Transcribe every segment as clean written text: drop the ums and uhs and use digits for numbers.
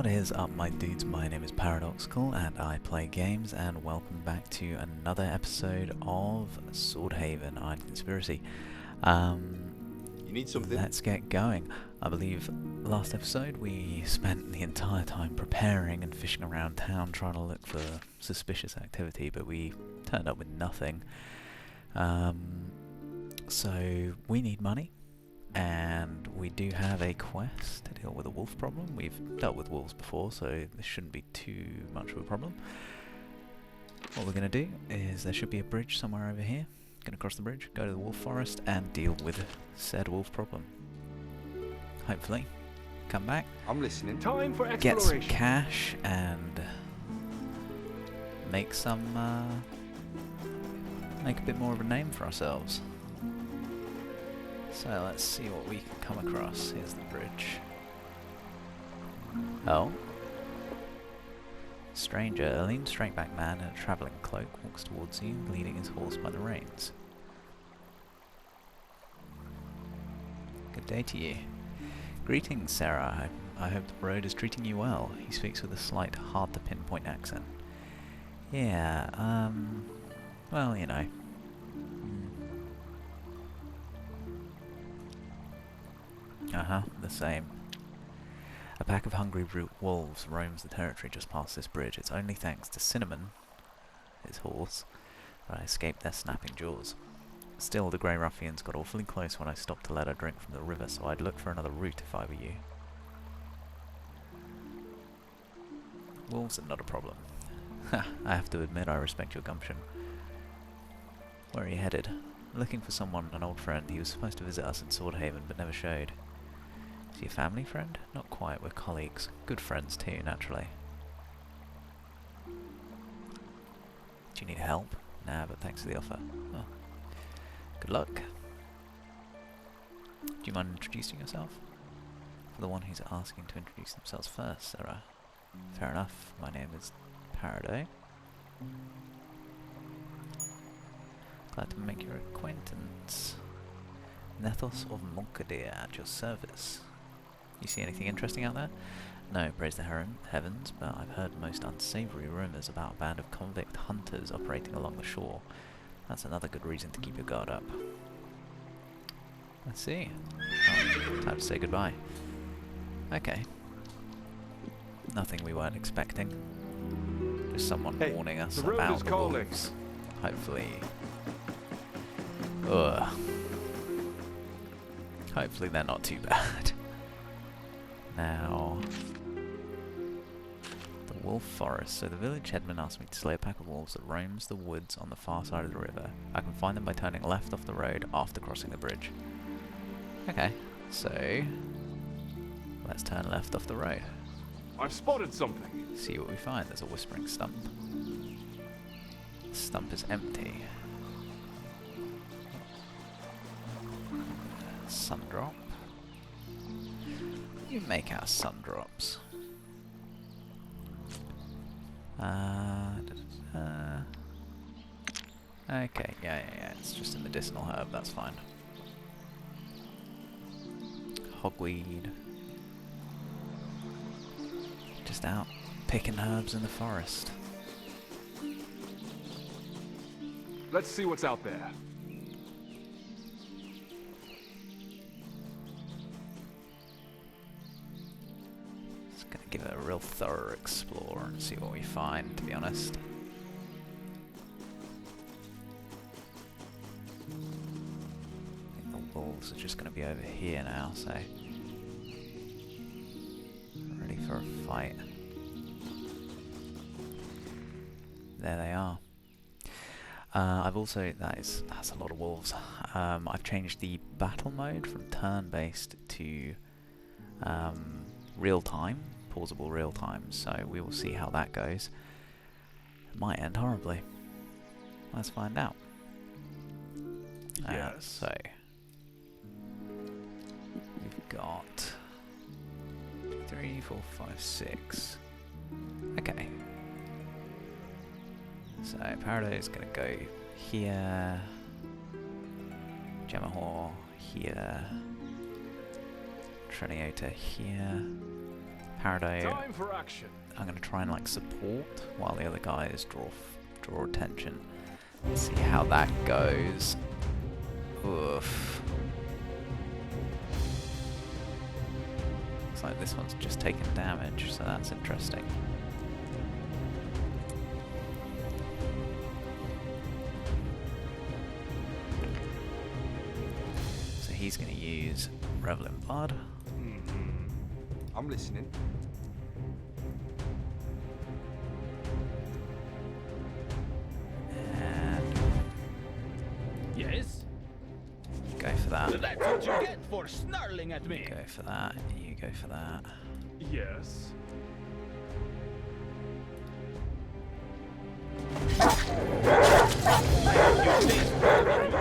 What is up, my dudes? My name is Paradoxical and I play games, and welcome back to another episode of Swordhaven Iron Conspiracy. You need something? Let's get going. I believe last episode we spent the entire time preparing and fishing around town trying to look for suspicious activity, but we turned up with nothing. So we need money. And we do have a quest to deal with a wolf problem. We've dealt with wolves before, so this shouldn't be too much of a problem. What we're going to do is there should be a bridge somewhere over here. Going to cross the bridge, go to the wolf forest, and deal with said wolf problem. Hopefully, come back. I'm listening. Time for Get some exploration. cash and make a bit more of a name for ourselves. So let's see what we can come across. Here's the bridge. Oh. Stranger, a lean straight-backed man in a travelling cloak walks towards you, leading his horse by the reins. Good day to you. Greetings, Sarah. I hope the road is treating you well. He speaks with a slight, hard-to-pinpoint accent. Yeah, well, you know. The same. A pack of hungry wolves roams the territory just past this bridge. It's only thanks to Cinnamon, his horse, that I escaped their snapping jaws. Still, the grey ruffians got awfully close when I stopped to let her drink from the river, so I'd look for another route if I were you. Wolves are not a problem. I have to admit I respect your gumption. Where are you headed? Looking for someone, an old friend. He was supposed to visit us in Swordhaven, but never showed. Is he a family friend? Not quite, we're colleagues. Good friends too, naturally. Do you need help? Nah, but thanks for the offer. Oh. Good luck. Do you mind introducing yourself? For the one who's asking to introduce themselves first, Sarah. Fair enough, my name is Paradox. Glad to make your acquaintance. Nethos of Monkadir at your service. You see anything interesting out there? No, praise the heavens, but I've heard most unsavoury rumours about a band of convict hunters operating along the shore. That's another good reason to keep your guard up. Let's see. Oh, time to say goodbye. Okay. Nothing we weren't expecting. Just someone warning us the road about is the calling. wolves. Hopefully... Ugh. Hopefully they're not too bad. Now... The wolf forest. So the village headman asked me to slay a pack of wolves that roams the woods on the far side of the river. I can find them by turning left off the road after crossing the bridge. Okay, so... let's turn left off the road. I've spotted something. See what we find. There's a whispering stump. The stump is empty. Sun drop. You make our sun drops. Okay, yeah, it's just a medicinal herb, that's fine. Hogweed. Just out picking herbs in the forest. Let's see what's out there. Just gonna give it a real thorough explore and see what we find, to be honest. I think the wolves are just gonna be over here now, so... ready for a fight. There they are. I've also... that's a lot of wolves. I've changed the battle mode from turn-based to real-time, pausable real-time, so we will see how that goes. It might end horribly. Let's find out. Yes. So, we've got 3, 4, 5, 6. Okay. So Paradox is going to go here, Jemahor here, Triniota here, Parado, Time for action. I'm going to try and like support while the other guys draw attention. Let's see how that goes. Oof. Looks like this one's just taken damage, so that's interesting. So he's going to use Revel in Blood. I'm listening. And Yes? go for that. That's what you get for snarling at me. Go for that. You go for that. Yes.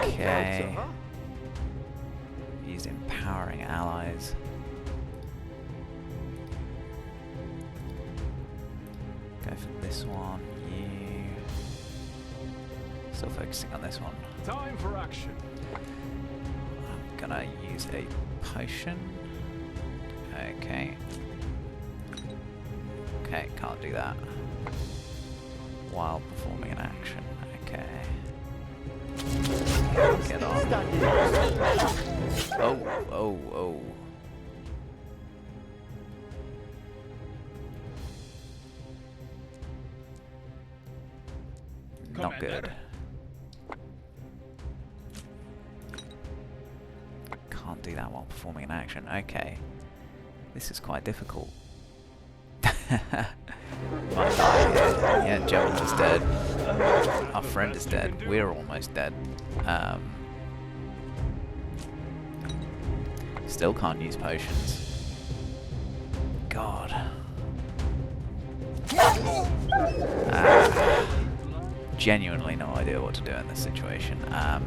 Okay. Used empowering allies. Go for this one. You. Still focusing on this one. Time for action. I'm gonna use a potion. Okay. Okay, can't do that. While performing an action. Okay. Get on. Oh. Not good. Can't do that while performing an action. Okay. This is quite difficult. Might die here. Yeah, Jemahors is dead. Our friend is dead. We're almost dead. Still can't use potions. God. Genuinely no idea what to do in this situation. The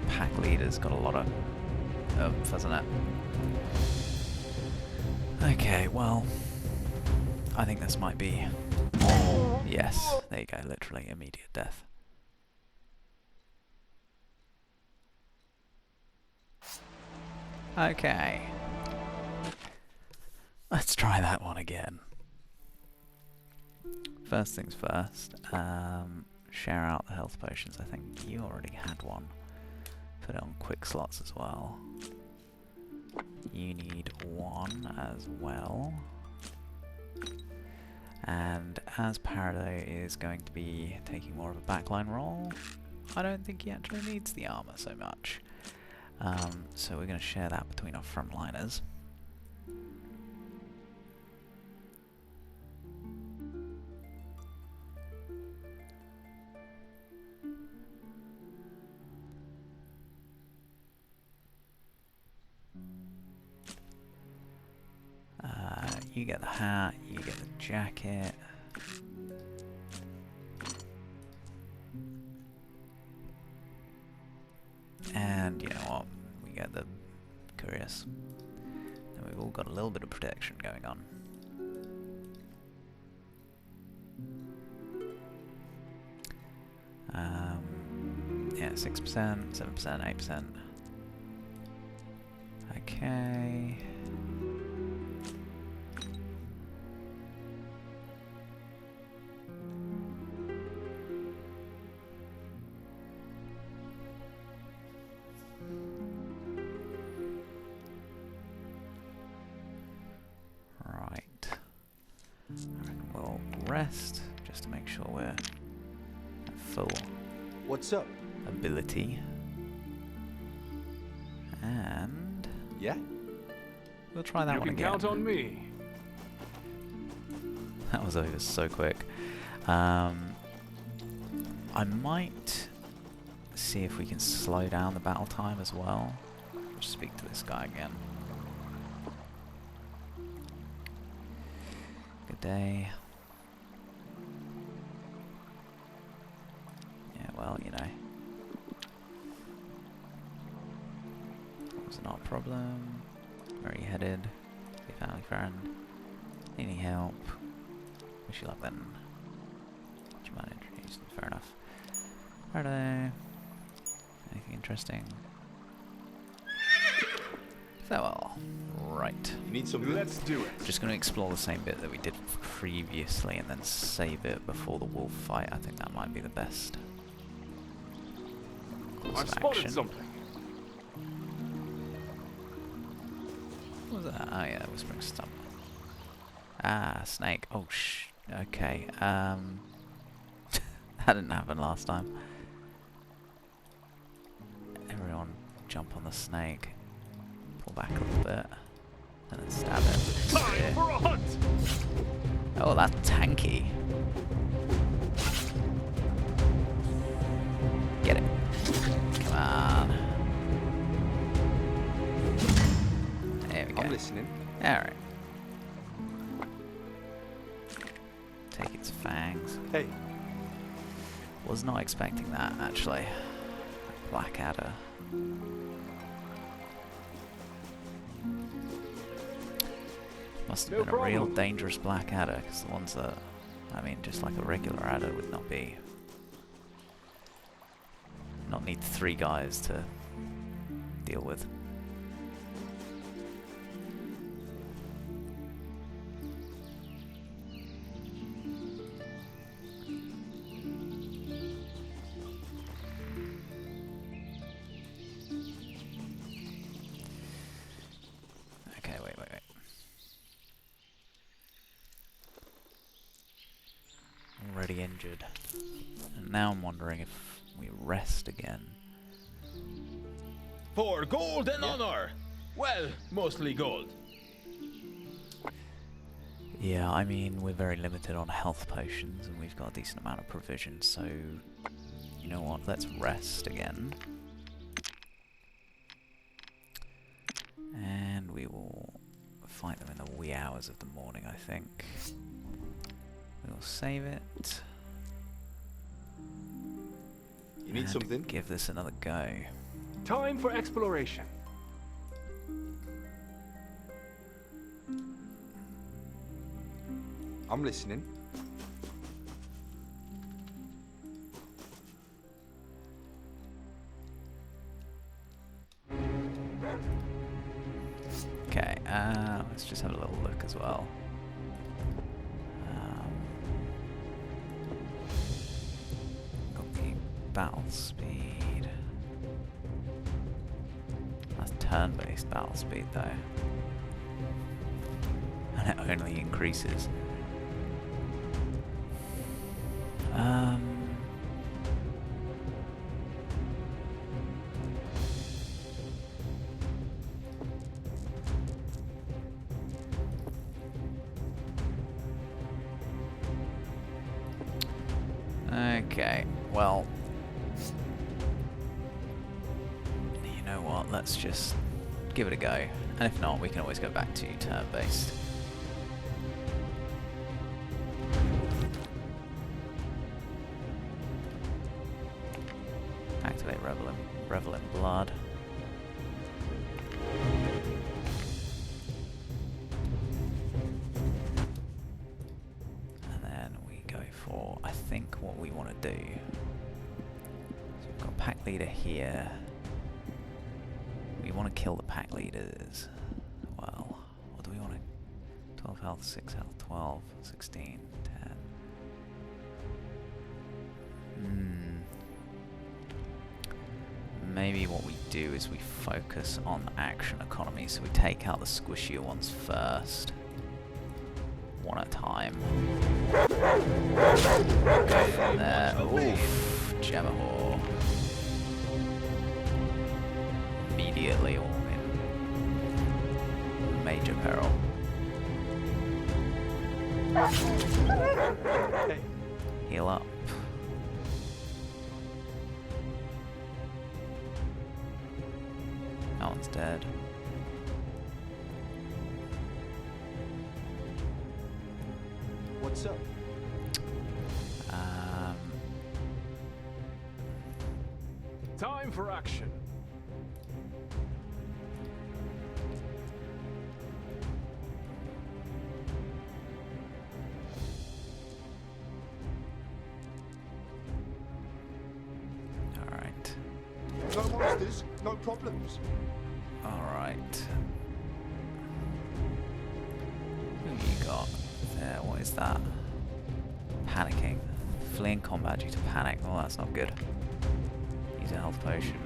pack leader's got a lot of oomph, hasn't it? Okay, well, I think this might be... Yes, there you go, literally immediate death. Okay. Let's try that one again. First things first, share out the health potions. I think you already had one. Put it on quick slots as well. You need one as well. And as Parado is going to be taking more of a backline role, I don't think he actually needs the armor so much. So we're going to share that between our frontliners. You get the hat, you get the jacket. And you know what? We get the cuirass. And we've all got a little bit of protection going on. Yeah, 6%, 7%, 8%. Okay. Right. We'll rest just to make sure we're at full What's up? ability. And Yeah? we'll try that You one can again. count on me. That was over so quick. I might see if we can slow down the battle time as well. Just speak to this guy again. Good day. Yeah, well, you know. That was not a problem. Where are you headed? Your family friend. Any help? Wish you luck then. Do you mind introducing? Fair enough. Hello. Anything interesting? Farewell. Right. You need something? Let's do it. Just going to explore the same bit that we did previously and then save it before the wolf fight. I think that might be the best course I've of spotted action. something. What was that? Oh yeah, whispering stump. Ah, snake. Oh okay. That didn't happen last time. Everyone jump on the snake. Pull back a little bit. And then stab it. Time for a hunt! Oh, that's tanky. Get it. Come on. There we go. I'm listening. Alright. Take its fangs. Hey, Was not expecting that, actually. Blackadder. Must have No been a real problem. dangerous blackadder, because the ones that, I mean, just like a regular adder would not be. Not need 3 guys to deal with. Okay, wait. Already injured. And now I'm wondering if we rest again. For gold and honor. Well, mostly gold. Yeah, I mean, we're very limited on health potions, and we've got a decent amount of provisions, so... You know what, let's rest again. And we will fight them in the wee hours of the morning, I think. We will save it. you need and something? give this another go. Time for exploration. I'm listening. Okay, let's just have a little look as well. Got the battle speed. That's turn-based battle speed though. And it only increases. Okay, well, you know what, let's just give it a go, and if not, we can always go back to turn-based. Activate Revel in Blood. And then we go for, I think, what we want to do. So we've got pack leader here. We want to kill the pack leaders. Well, what do we want to... 12 health, 6 health, 12, 16, 10. Maybe what we do is we focus on action economy, so we take out the squishier ones first. One at a time. Go from there. Oof, Jemahor. Immediately all in major peril. Hey, Heal up. That one's dead. what's up? Time for action. Alright. No monsters, no problems. Alright. Who you got there? What is that? Panicking. Fleeing combat due to panic. Well, that's not good. Use a health potion.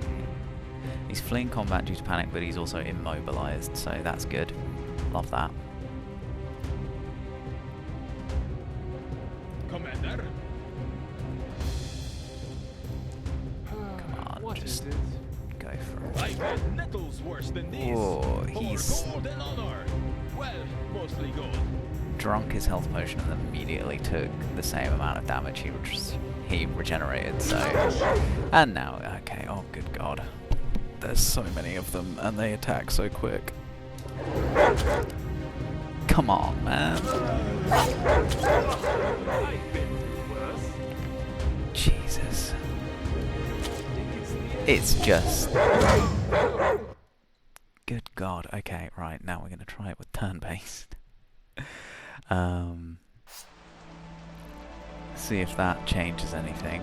He's fleeing combat due to panic, but he's also immobilized, so that's good. Love that. Commander. Come on, What just is it? go for it. I've had nettles worse than these. Oh, For he's gold and honor. Well, mostly gold. drunk his health potion and immediately took the same amount of damage he regenerated, so... And now, okay, oh good god. There's so many of them, and they attack so quick. Come on, man. I've been through worse. Jesus. Think it's the end. It's just... Good god. Okay, right, now we're going to try it with turn-based. See if that changes anything.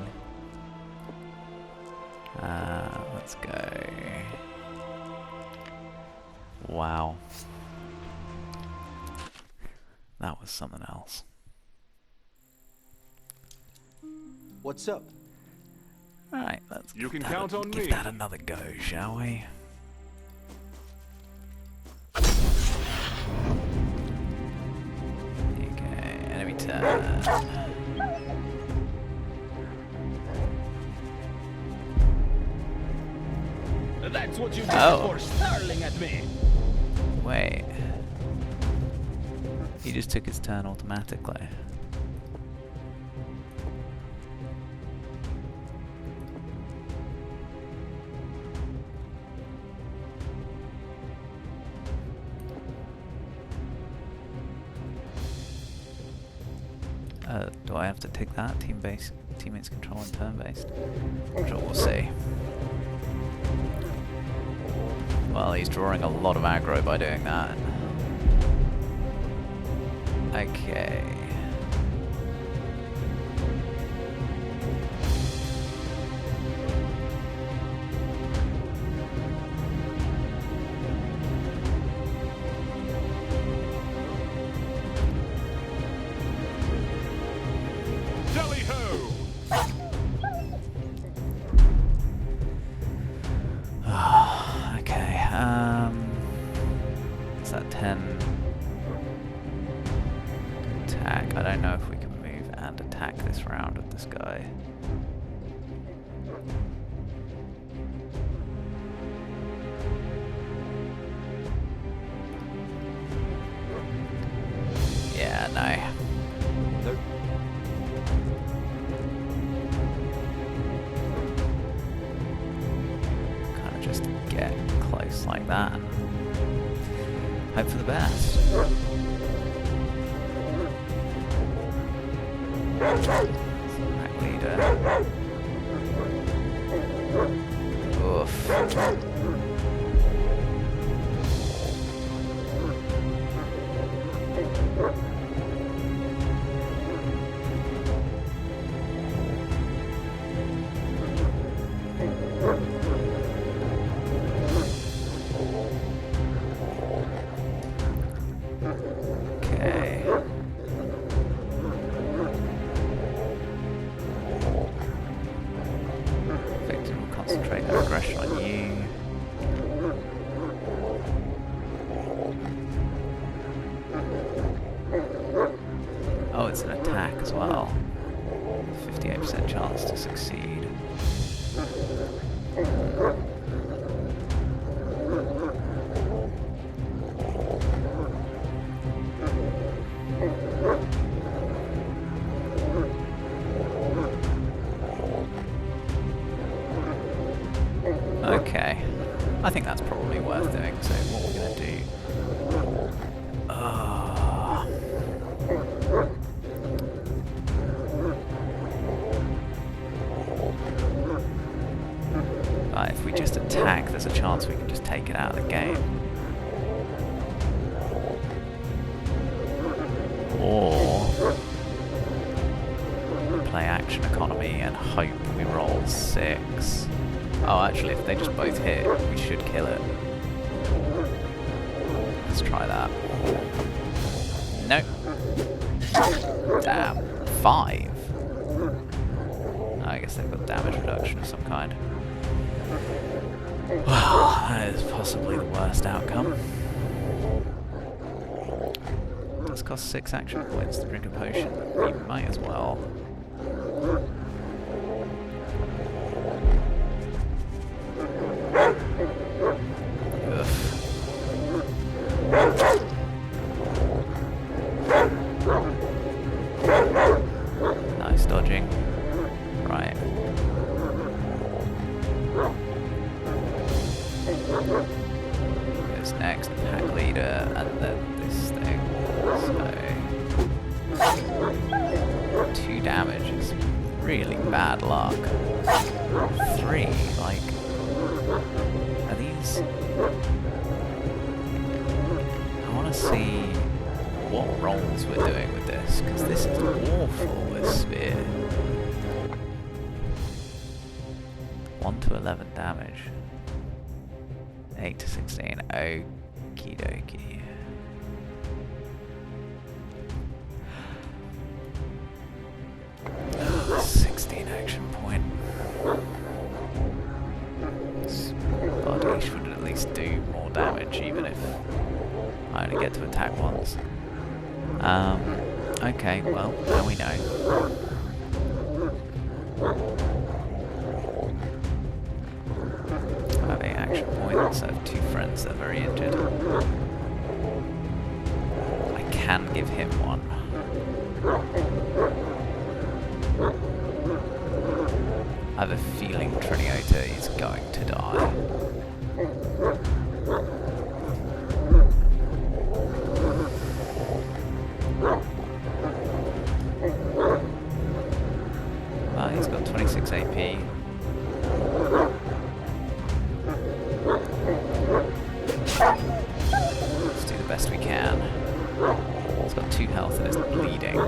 Let's go. Wow. That was something else. What's up? Alright, let's You give can that count on give me. that another go, shall we? Okay, enemy turn. That's what you get Oh. for snarling at me. Wait. He just took his turn automatically. Do I have to tick that? Teammates control and turn-based? I'm sure we'll see. Well, he's drawing a lot of aggro by doing that. Okay. Tally-ho! Okay, is that 10 attack? I don't know if we can move and attack this round with this guy. Yeah, no. Nope. Kind of just get close like that and hope for the best. Pack leader. Oof. Okay. Victor will concentrate their aggression on you. Oh, it's an attack as well. 58% chance to succeed. Okay, I think that's probably worth doing, so what we're going to do... if we just attack, there's a chance we can just take it out of the game. Or... play action economy and hope we roll 6. Oh, actually, if they just both hit, we should kill it. Let's try that. No. Damn. 5. I guess they've got damage reduction of some kind. Well, that is possibly the worst outcome. It does cost 6 action points to drink a potion. We might as well. Ugh. Nice dodging. Right. Goes next, pack leader, and then this thing. So 2 damage is really bad luck. 3, like, are these? I want to see what rolls we're doing with this, because this is awful with spear. 1 to 11 damage. 8 to 16. Okie dokie. Oh, 16 action point. This bardiche would at least do more damage, even if I only get to attack once. Okay, well, now we know. I have 8 action points. I have 2 friends that are very injured. I can give him one. I have a feeling Triniota is going to die. Well, he's got 26 AP. Let's do the best we can. He's got 2 health and is bleeding.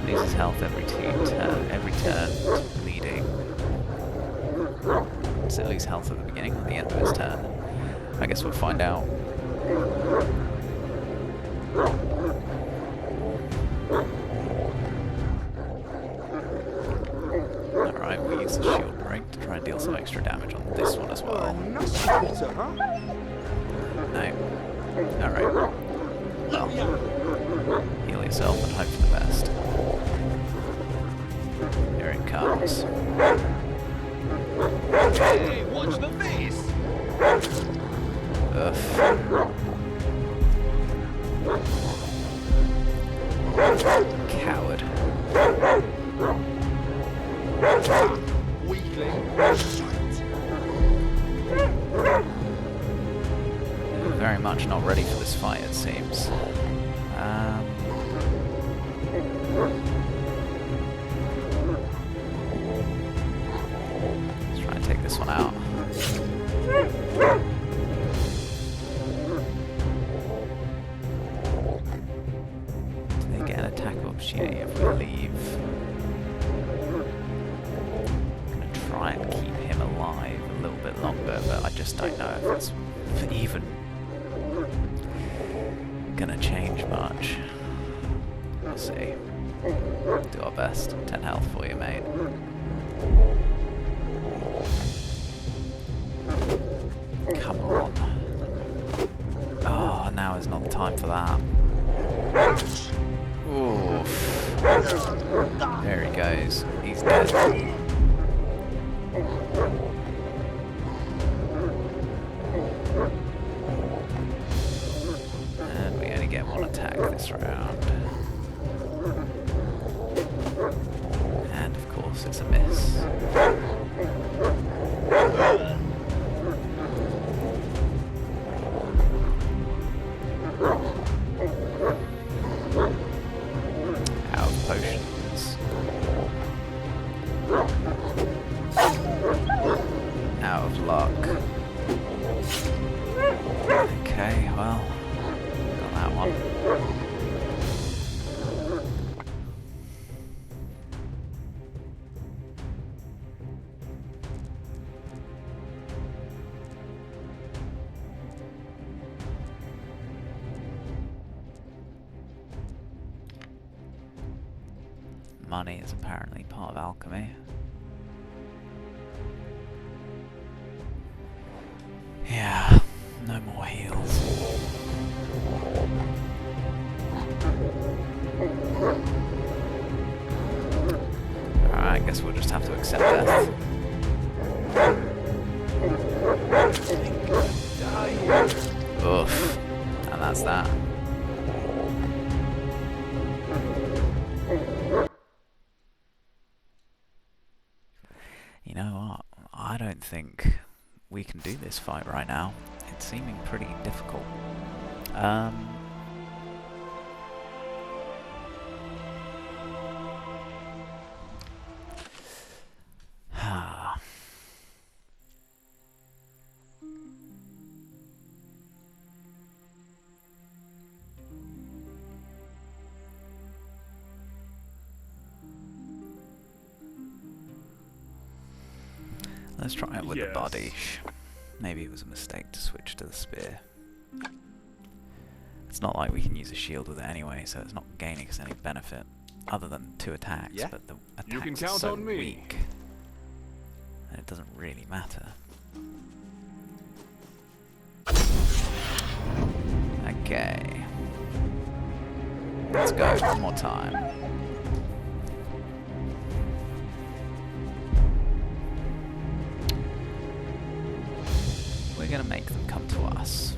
Loses health every turn, it's bleeding. Does it lose health at the beginning or at the end of his turn? I guess we'll find out. Alright, we use the shield break to try and deal some extra damage on this one as well. No. Alright. Well, heal yourself and hope for the best. Here it comes. Hey, watch the face! Ugh. Coward. Weakling. Very much not ready for this fight, it seems. Let's try and take this one out. Do they get an attack of opportunity if we leave? I'm gonna try and keep him alive a little bit longer, but I just don't know if it's even gonna change much. We'll see. Do our best. 10 health for you, mate. Come on. Oh, now is not the time for that. Oof. There he goes. He's dead. And we only get 1 attack this round. And of course it's a miss. Out of potions. Out of luck. Okay, well, got that one. money is apparently part of alchemy. Yeah, no more heals. Alright, I guess we'll just have to accept death. Oof. And that's that. You know what? I don't think we can do this fight right now. It's seeming pretty difficult. Let's try it with the bardiche. Maybe it was a mistake to switch to the spear. It's not like we can use a shield with it anyway, so it's not gaining us any benefit other than 2 attacks. Yeah. But the You can attacks are count so on me. weak, and it doesn't really matter. Okay. Let's go one more time. We're gonna make them come to us.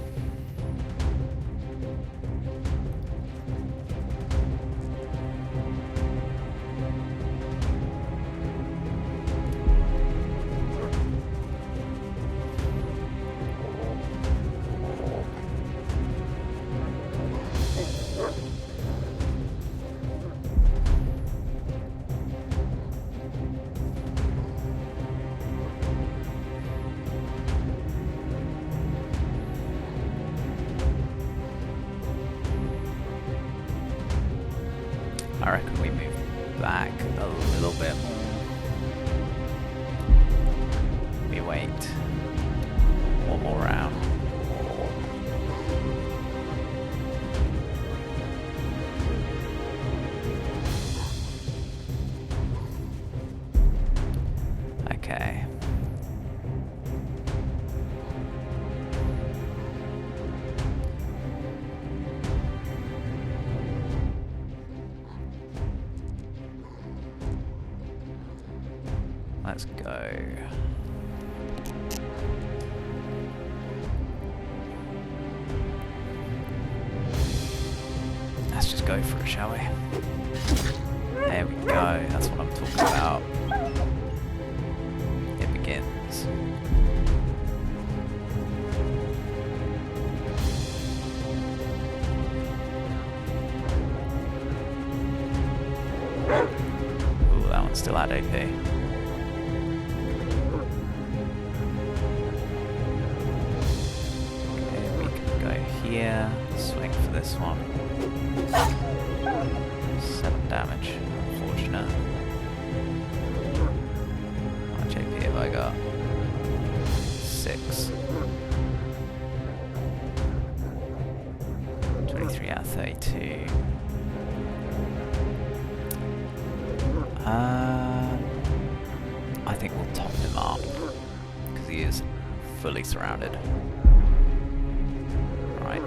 I reckon we move back a little bit more. We wait one more round. Okay. Let's go. Let's just go for it, shall we? There we go. That's what I'm talking about. It begins. Ooh, that one's still at AP. Here, swing for this one. 7 damage, unfortunate. How much AP have I got? 6. 23 out of 32. I think we'll top him up, because he is fully surrounded. Right.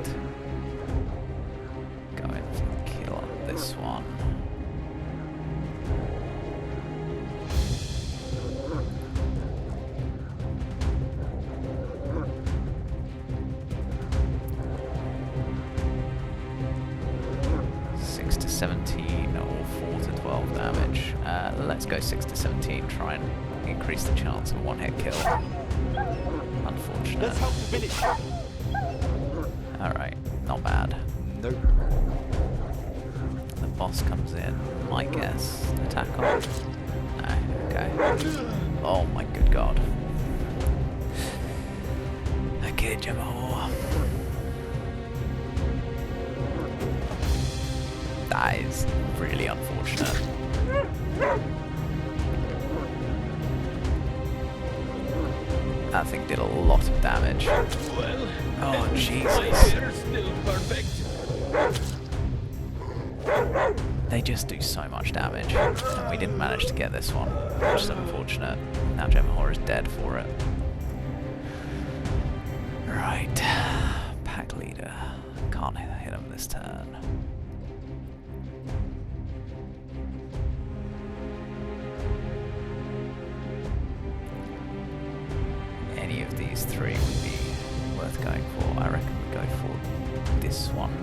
Going for the kill on this one. Six to 17 or 4 to 12 damage. Let's go 6 to 17. Try and increase the chance of a 1-hit kill. Unfortunate. Let's help the village. Alright, not bad. Nope. The boss comes in, my guess. Attack on? No, okay. Oh my good god. Okay, Jemahor. That is really unfortunate. That thing did a lot of damage. Well, Oh, Jesus. my hair's still perfect. They just do so much damage, and we didn't manage to get this one, which is unfortunate. Now Jemahor is dead for it. Right, pack leader. Can't hit him this turn. Any of these three would be worth going for. I reckon we go for this one.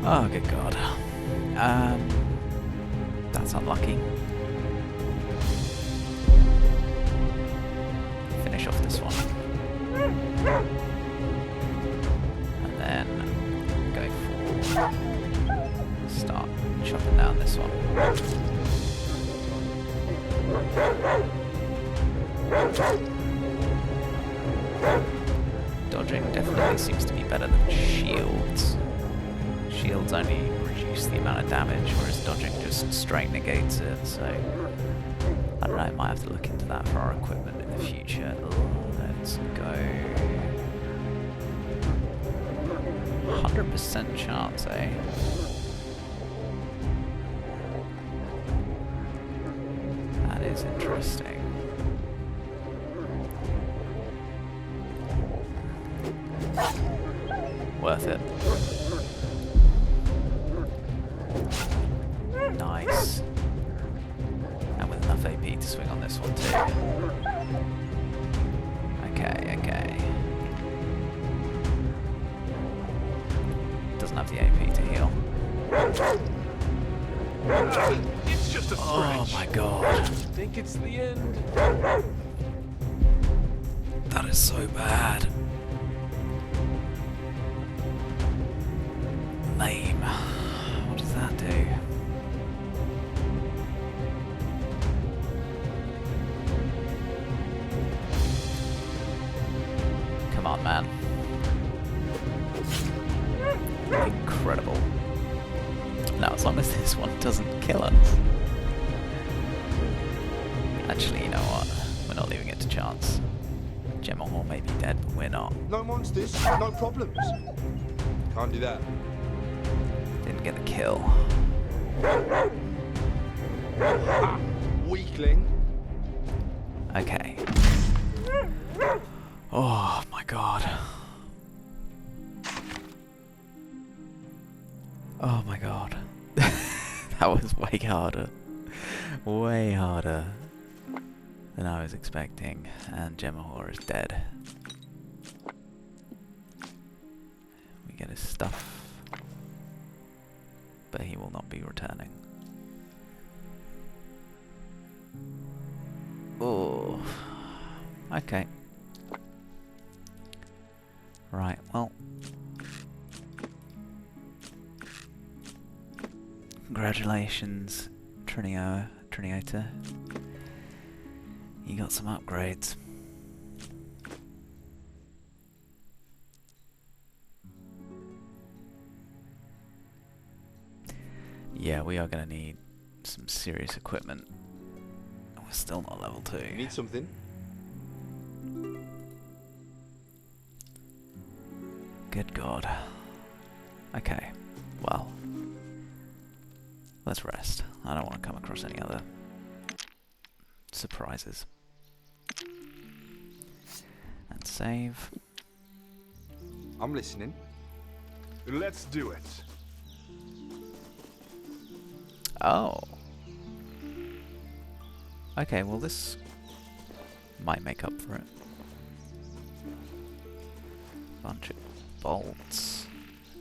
Oh, good God. That's unlucky. Finish off this one. And then go for... start chopping down this one. Dodging definitely seems to be better than shields. Shields only reduce the amount of damage, whereas dodging just straight negates it, so I don't know, might have to look into that for our equipment in the future. Let's go 100% chance, eh? That is interesting. Worth it. Nice. And with enough AP to swing on this one too. Okay, okay. Doesn't have the AP to heal. It's just a stretch. Oh my God. Think it's the end? That is so bad. Lame. What does that do? Come on, man. Incredible. Now, as long as this one doesn't kill us. Actually, you know what? We're not leaving it to chance. Jemahor may be dead, but we're not. No monsters, no problems. Can't do that. Didn't get a kill. Ha! Weakling. Okay. Oh my God. Oh my God. That was way harder. Way harder than I was expecting. And Jemahor is dead. We get his stuff. But he will not be returning. Oh. Okay. Right, well. Congratulations, Triniota. You got some upgrades. Yeah, we are going to need some serious equipment. We're still not level 2. You need something? Good God. Okay, well. Let's rest. I don't want to come across any other surprises. And save. I'm listening. Let's do it. Oh. Okay, well this might make up for it. Bunch of bolts.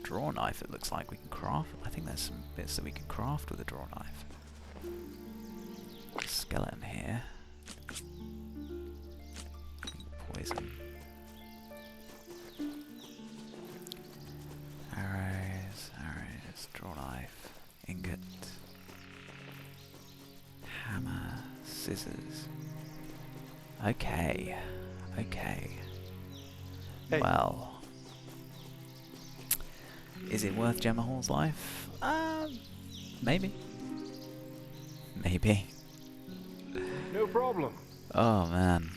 Draw knife it looks like we can craft. I think there's some bits that we can craft with a draw knife. Skeleton here. Poison. Arrows, draw knife, ingot. Hammer, scissors. Okay, okay. Hey. Well, is it worth Jemahor's life? Maybe. Maybe. No problem. Oh man,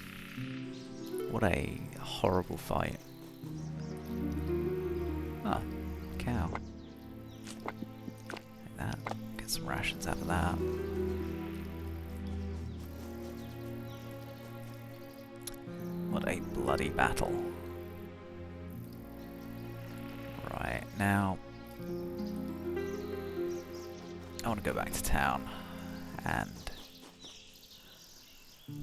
what a horrible fight. Ah, cow. that. Get some rations out of that. What a bloody battle. Right, now I want to go back to town, and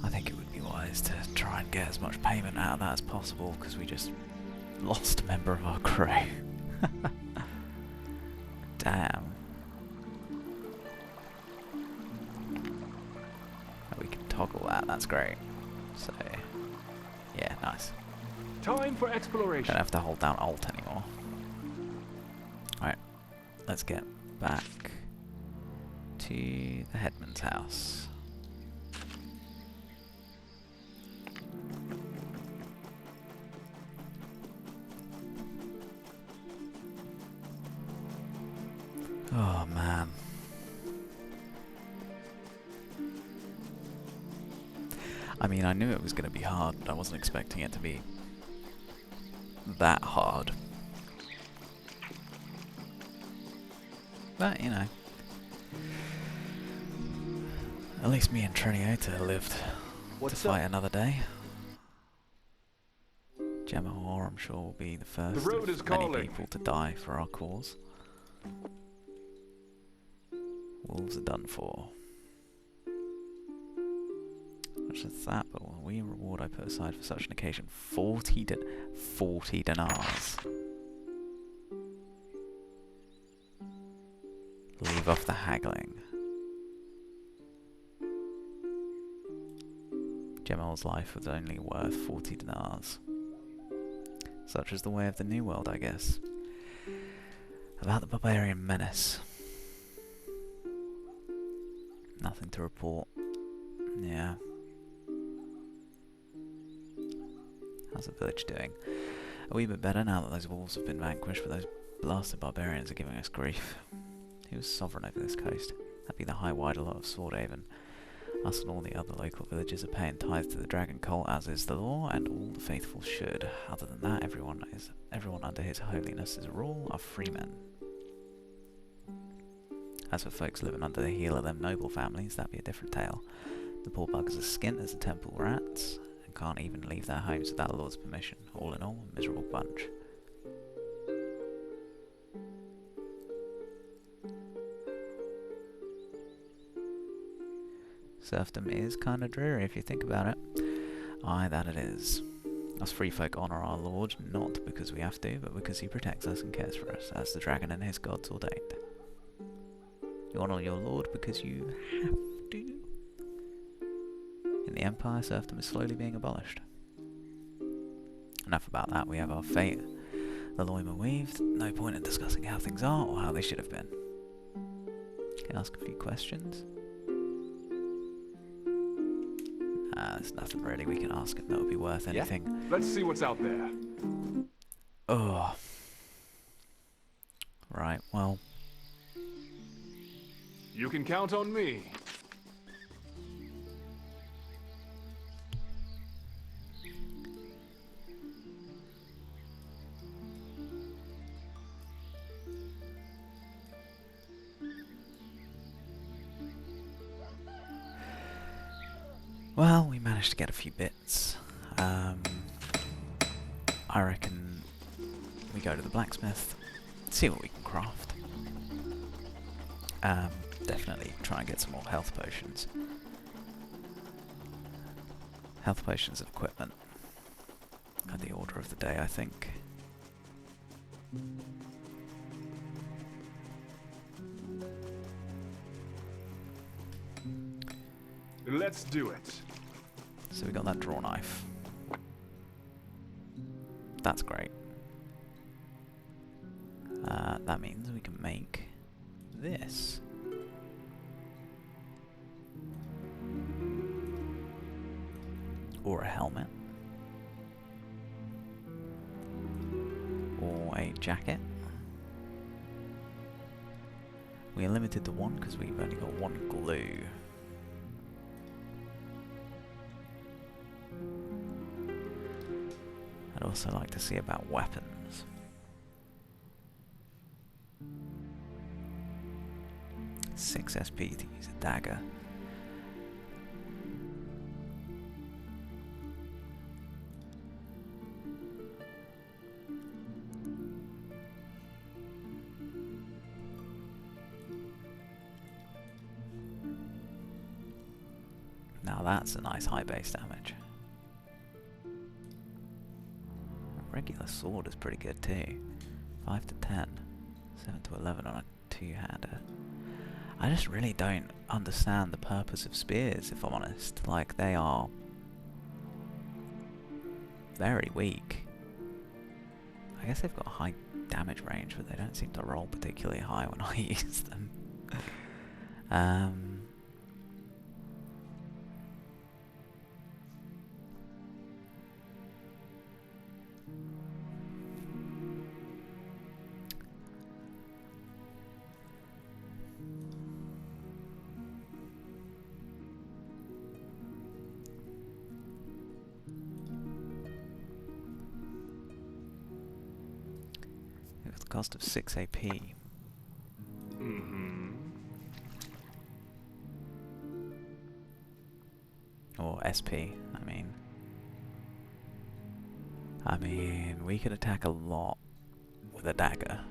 I think it would be wise to try and get as much payment out of that as possible, because we just lost a member of our crew. Damn. We can toggle that, that's great. So, yeah, nice. Time for exploration. Don't have to hold down Alt anymore. Alright, let's get back to the headman's house. Oh man. I mean, I knew it was going to be hard, but I wasn't expecting it to be that hard. But, you know, at least me and Triniota lived to fight another day. Jemahor, I'm sure, will be the first road is of many calling. people to die for our cause. Wolves are done for. Much as that, but what we reward I put aside for such an occasion? 40 dinars. Leave off the haggling. Jemahor's life was only worth 40 dinars. Such is the way of the New World, I guess. About the barbarian menace. Nothing to report. Yeah. How's the village doing? A wee bit better now that those wolves have been vanquished, but those blasted barbarians are giving us grief. Who's sovereign over this coast? That'd be the High Wider Lot of Swordhaven. Us and all the other local villages are paying tithes to the dragon cult, as is the law, and all the faithful should. Other than that, everyone under his holiness's rule are free men. As for folks living under the heel of them noble families, that'd be a different tale. The poor buggers are skint as the temple rats, and can't even leave their homes without the Lord's permission. All in all, a miserable bunch. Serfdom is kinda dreary if you think about it. Aye, that it is. Us free folk honour our Lord, not because we have to, but because he protects us and cares for us, as the dragon and his gods ordained. You honour your Lord because you have to. In the Empire, serfdom is slowly being abolished. Enough about that, we have our fate. The loin weaved, no point in discussing how things are or how they should have been. Can I ask a few questions? There's nothing really we can ask him that would be worth anything. Let's see what's out there. Oh. Right, well. You can count on me. Well, we managed to get a few bits. I reckon we go to the blacksmith, see what we can craft. Definitely try and get some more health potions. Health potions of equipment are the order of the day, I think. Let's do it. So we got that draw knife. That's great. That means we can make this. Or a helmet. Or a jacket. We are limited to one because we've only got one glue. I'd also like to see about weapons. 6 SP to use a dagger. Now that's a nice high base damage. Regular sword is pretty good too. 5 to 10, 7 to 11 on a two-hander. I just really don't understand the purpose of spears, if I'm honest. Like, they are very weak. I guess they've got a high damage range, but they don't seem to roll particularly high when I use them. With the cost of 6 AP. Mm-hmm. Or SP, I mean, we could attack a lot with a dagger.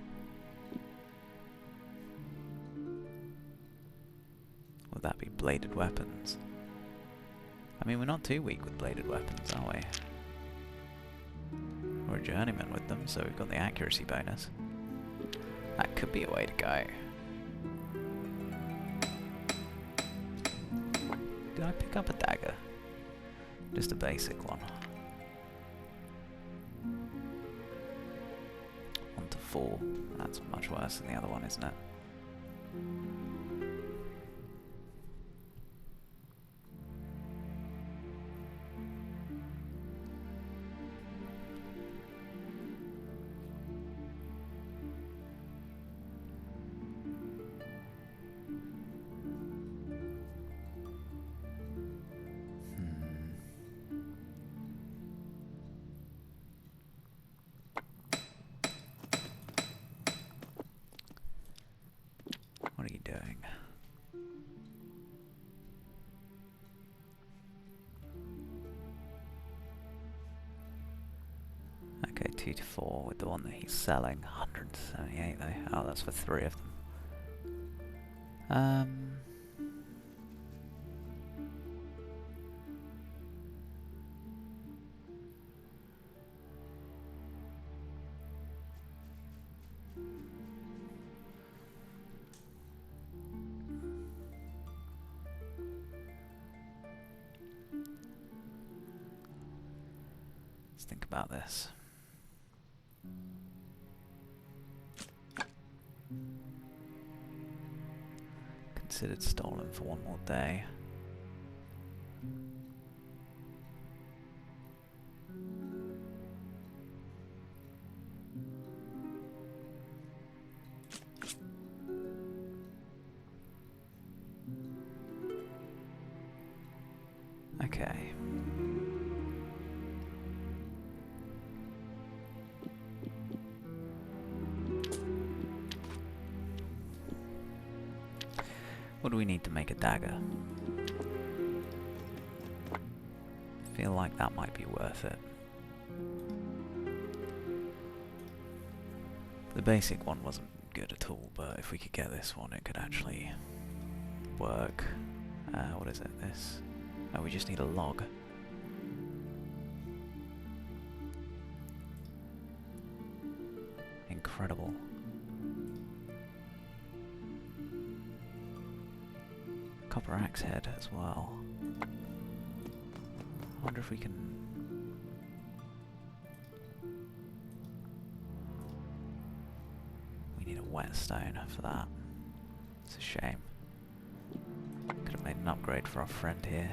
Would that be bladed weapons? I mean, we're not too weak with bladed weapons, are we? We're a journeyman with them, so we've got the accuracy bonus. That could be a way to go. Did I pick up a dagger? Just a basic one. 1 to 4. That's much worse than the other one, isn't it? What are you doing? Okay, 2 to 4 with the one that he's selling. 178 though. Oh, that's for 3 of them. Let's think about this. Considered stolen for 1 more day. Okay. What do we need to make a dagger? Feel like that might be worth it. The basic one wasn't good at all, but if we could get this one, it could actually work. What is it? This? Oh, we just need a log. Incredible. Copper axe head as well. I wonder if we can... We need a whetstone for that. It's a shame. Could have made an upgrade for our friend here.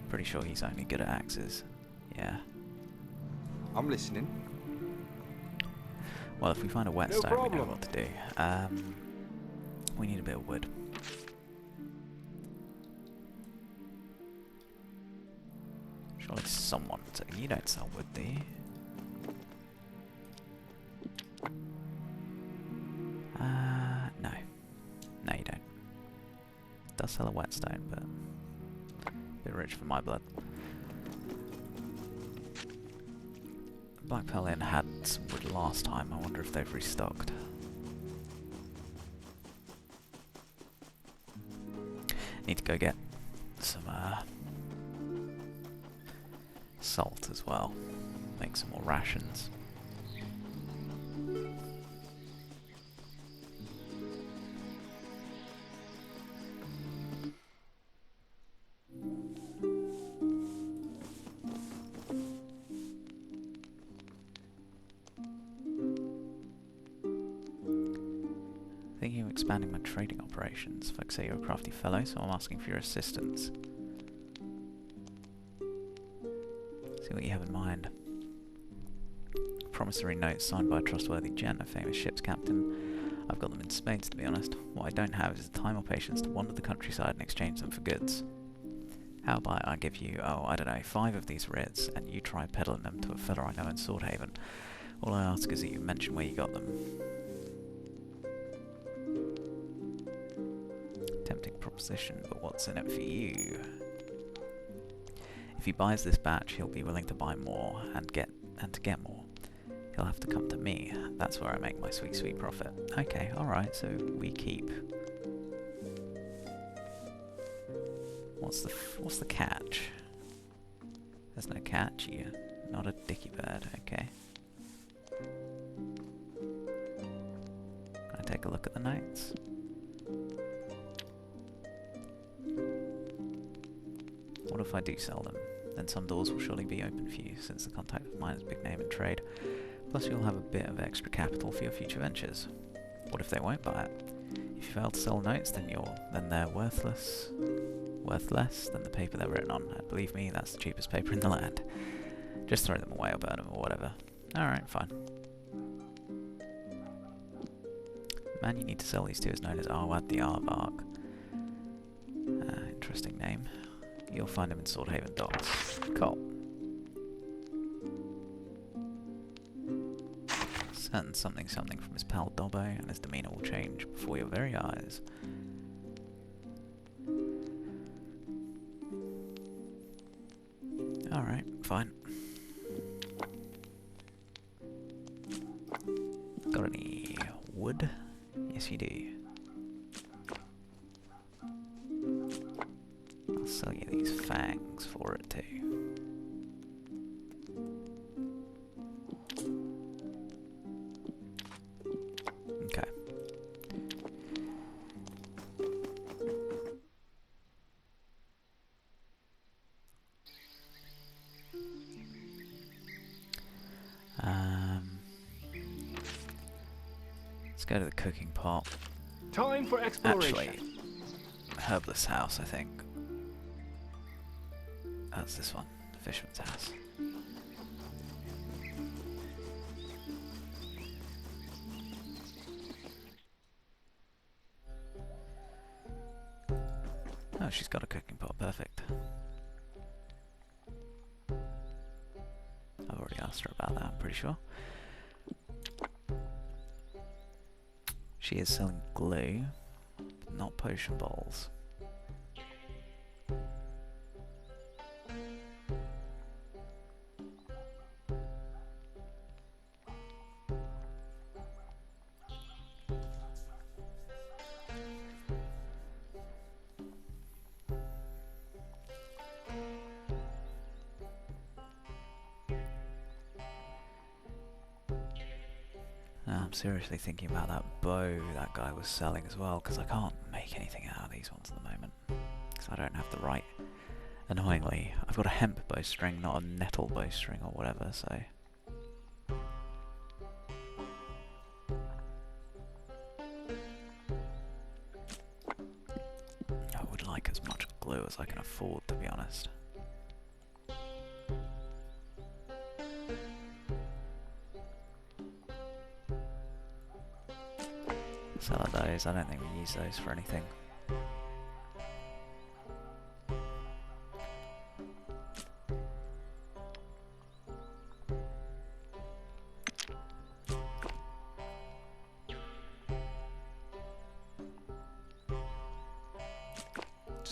Pretty sure he's only good at axes. Yeah. I'm listening. Well, if we find a whetstone, we know problem. what to do. We need a bit of wood. Surely someone... You don't sell wood, do you? No. No, you don't. Does sell a whetstone, but a bit rich for my blood. Black Pearl Inn had some wood last time. I wonder if they've restocked. Need to go get some salt as well. Make some more rations. Thinking of expanding my trading operations. Folks say you're a crafty fellow, so I'm asking for your assistance. See what you have in mind. Promissory notes signed by a trustworthy gent, a famous ship's captain. I've got them in spades, to be honest. What I don't have is the time or patience to wander the countryside and exchange them for goods. How about I give you, I don't know, 5 of these reds, and you try peddling them to a fella I know in Swordhaven. All I ask is that you mention where you got them. Tempting proposition, but what's in it for you? If he buys this batch, he'll be willing to buy more, and to get more. He'll have to come to me. That's where I make my sweet, sweet profit. Okay, alright, so we keep. What's the catch? There's no catch here. Not a dicky bird, okay. Can I take a look at the notes? What if I do sell them? Then some doors will surely be open for you, since the contact of mine is a big name in trade. Plus you'll have a bit of extra capital for your future ventures. What if they won't buy it? If you fail to sell notes, then they're worth less than the paper they're written on. And believe me, that's the cheapest paper in the land. Just throw them away or burn them or whatever. Alright, fine. The man you need to sell these to is known as Arwad the Aardvark. Interesting name. You'll find him in Swordhaven docks. Cool. Certain something from his pal Dobbo, and his demeanour will change before your very eyes. Alright, fine. Got any wood? Yes, you do. I'll sell you these fangs for it too. Okay. Let's go to the cooking pot. Time for exploration. Actually, herbless house, I think. That's this one, the fisherman's house. Oh, she's got a cooking pot, perfect. I've already asked her about that, I'm pretty sure. She is selling glue, but not potion bowls. I'm seriously thinking about that bow that guy was selling as well, because I can't make anything out of these ones at the moment. Because I don't have the right... Annoyingly, I've got a hemp bowstring, not a nettle bowstring or whatever, so... I would like as much glue as I can afford, to be honest. Sell those, I don't think we use those for anything.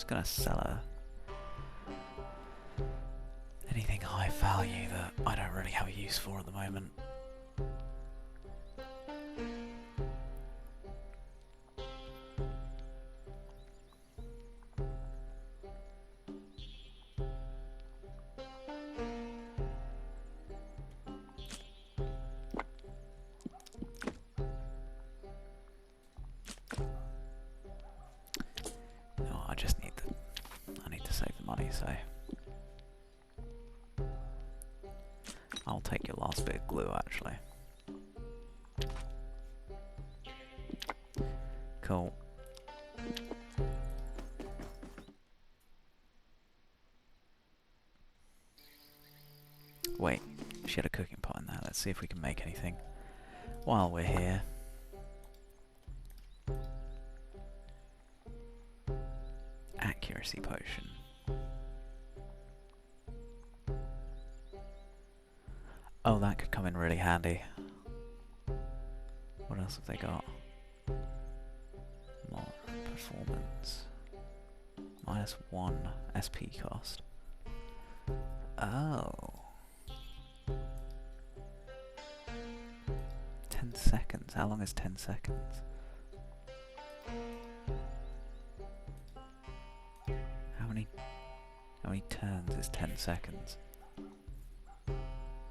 just gonna sell her anything high value that I don't really have a use for at the moment. No, I just need I need to save the money, so I'll take your last bit of glue, actually. Cool. Wait, she had a cooking pot in there. Let's see if we can make anything while we're here. Accuracy potion. Oh, that could come in really handy. What else have they got? More performance. -1 SP cost. Oh. 10 seconds. How long is 10 seconds? How many turns is 10 seconds?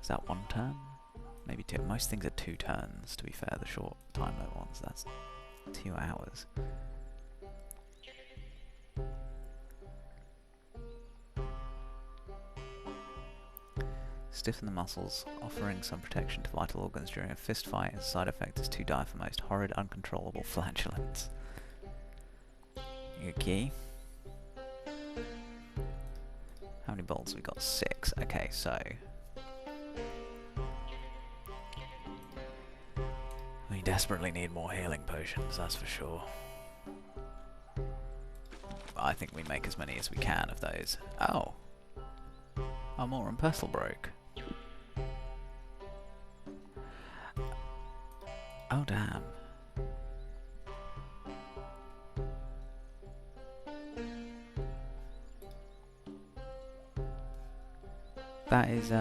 Is that 1 turn? Maybe 2. Most things are 2 turns, to be fair. The short time limit ones, that's 2 hours. Stiffen the muscles, offering some protection to vital organs during a fist fight. Its side effect is too dire for most. Horrid, uncontrollable flatulence. Okay. How many bolts have we got? 6. Okay, so we desperately need more healing potions, that's for sure. I think we make as many as we can of those. Oh! Armor and pestle broke. Oh damn. That is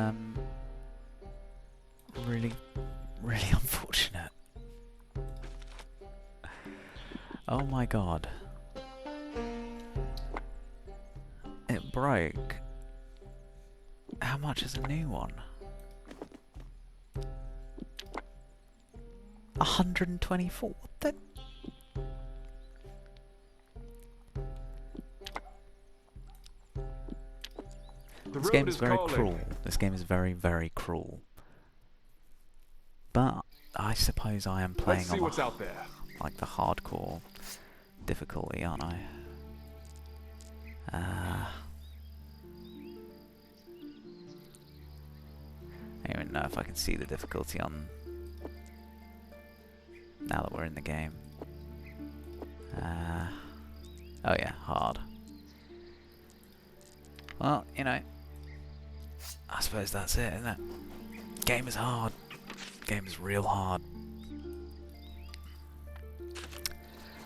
really unfortunate. Oh my god. It broke. How much is a new one? 124. What the? This game is very cruel. This game is very, very cruel. But I suppose I am playing on what's out there. Like the hardcore difficulty, aren't I? I don't even know if I can see the difficulty on now that we're in the game. Oh yeah, hard. Well, you know, I suppose that's it, isn't it? Game is hard. Game is real hard.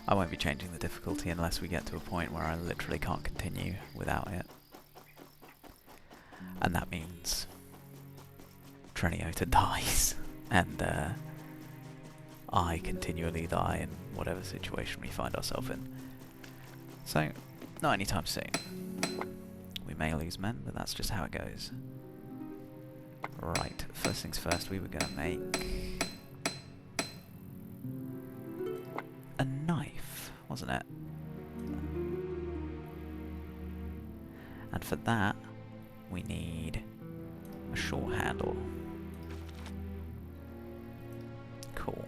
I won't be changing the difficulty unless we get to a point where I literally can't continue without it. And that means Treniota dies, and I continually die in whatever situation we find ourselves in. So, not anytime soon. We may lose men, but that's just how it goes. Right, first things first, we were going to make a knife, wasn't it? And for that, we need a short handle. Cool.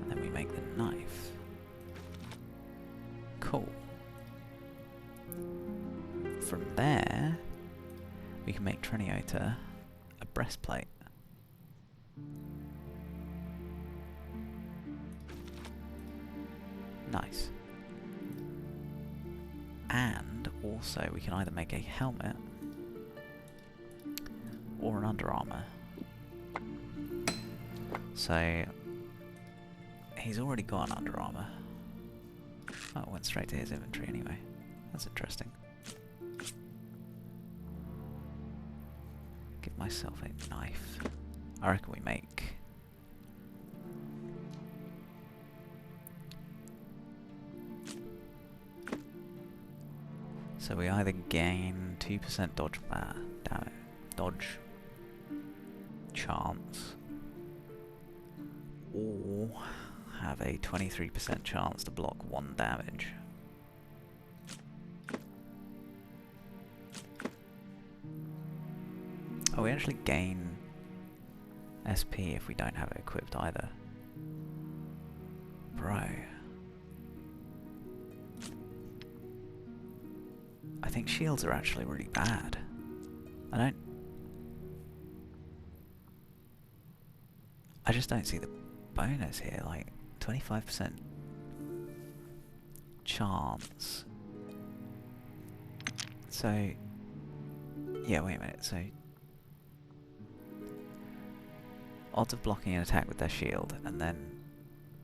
And then we make the knife. Cool. From there, we can make Treniota a breastplate. Nice. And also we can either make a helmet or an underarmor. So he's already got an underarmor. Oh, it went straight to his inventory anyway. That's interesting. Give myself a knife. I reckon we make... So we either gain 2% dodge chance, or have a 23% chance to block 1 damage. Oh, we actually gain SP if we don't have it equipped either. Bro. I think shields are actually really bad. I just don't see the bonus here, like 25% chance. So, yeah, wait a minute, so odds of blocking an attack with their shield, and then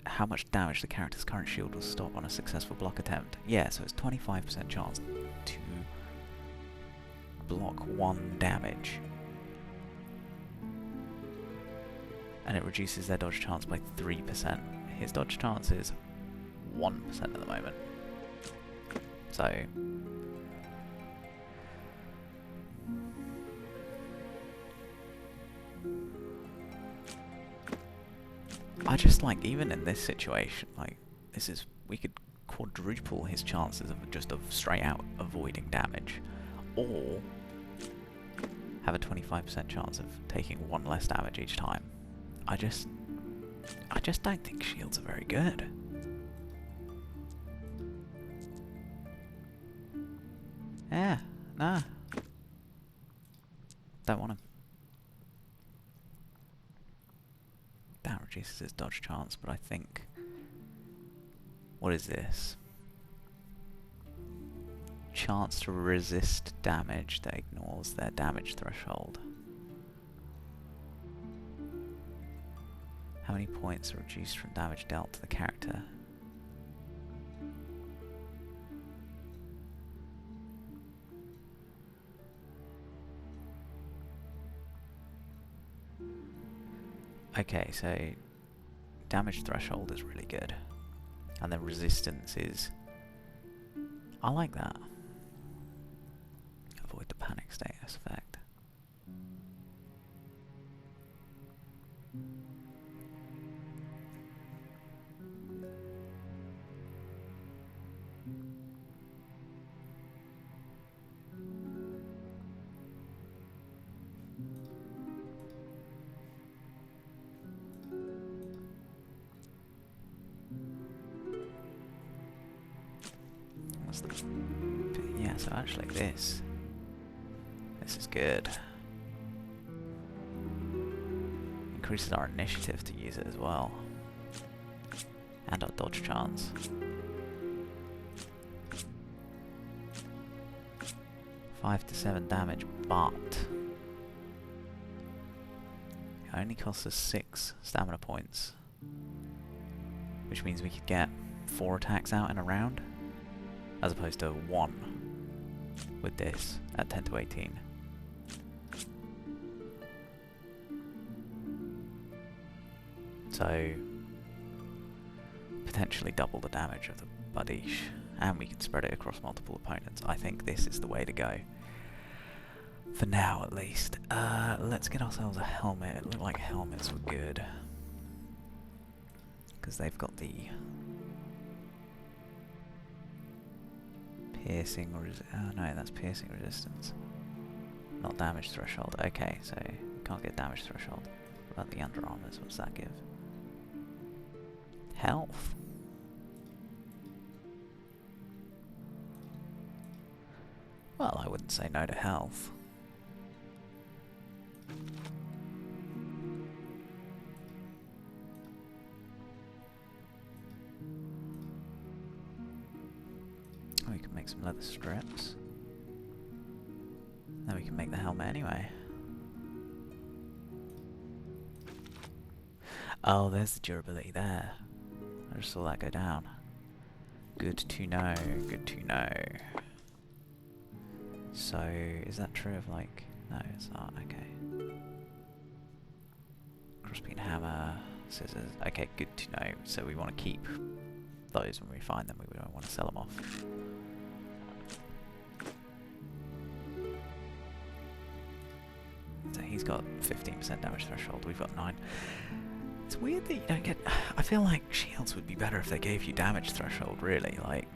how much damage the character's current shield will stop on a successful block attempt. Yeah, so it's 25% chance to block 1 damage. And it reduces their dodge chance by 3%. His dodge chance is 1% at the moment. So... I just like, even in this situation, like, this is, we could quadruple his chances of just straight out avoiding damage, or have a 25% chance of taking 1 less damage each time. I just don't think shields are very good. Yeah, nah. Don't want him. That reduces his dodge chance, but I think... What is this? Chance to resist damage that ignores their damage threshold. How many points are reduced from damage dealt to the character? Okay, so damage threshold is really good. And then resistance is... I like that. Avoid the panic status effect. Yeah, so actually this is good. Increases our initiative to use it as well. And our dodge chance. Five to 7 damage, but it only costs us 6 stamina points. Which means we could get 4 attacks out in a round, as opposed to 1 with this at 10 to 18. So, potentially double the damage of the bardiche, and we can spread it across multiple opponents. I think this is the way to go. For now, at least. Let's get ourselves a helmet. It looked like helmets were good. Because they've got the... piercing no, that's piercing resistance. Not damage threshold. Okay, so can't get damage threshold. What about the underarmors? What's that give? Health. Well, I wouldn't say no to health. Oh, we can make some leather strips. Then we can make the helmet anyway. Oh, there's the durability there. I just saw that go down. Good to know, good to know. So, is that true of like... No, it's not, okay. Crossbeam hammer, scissors, okay, good to know. So we want to keep those when we find them, we don't want to sell them off. So he's got 15% damage threshold, we've got 9. It's weird that you don't get... I feel like shields would be better if they gave you damage threshold, really, like...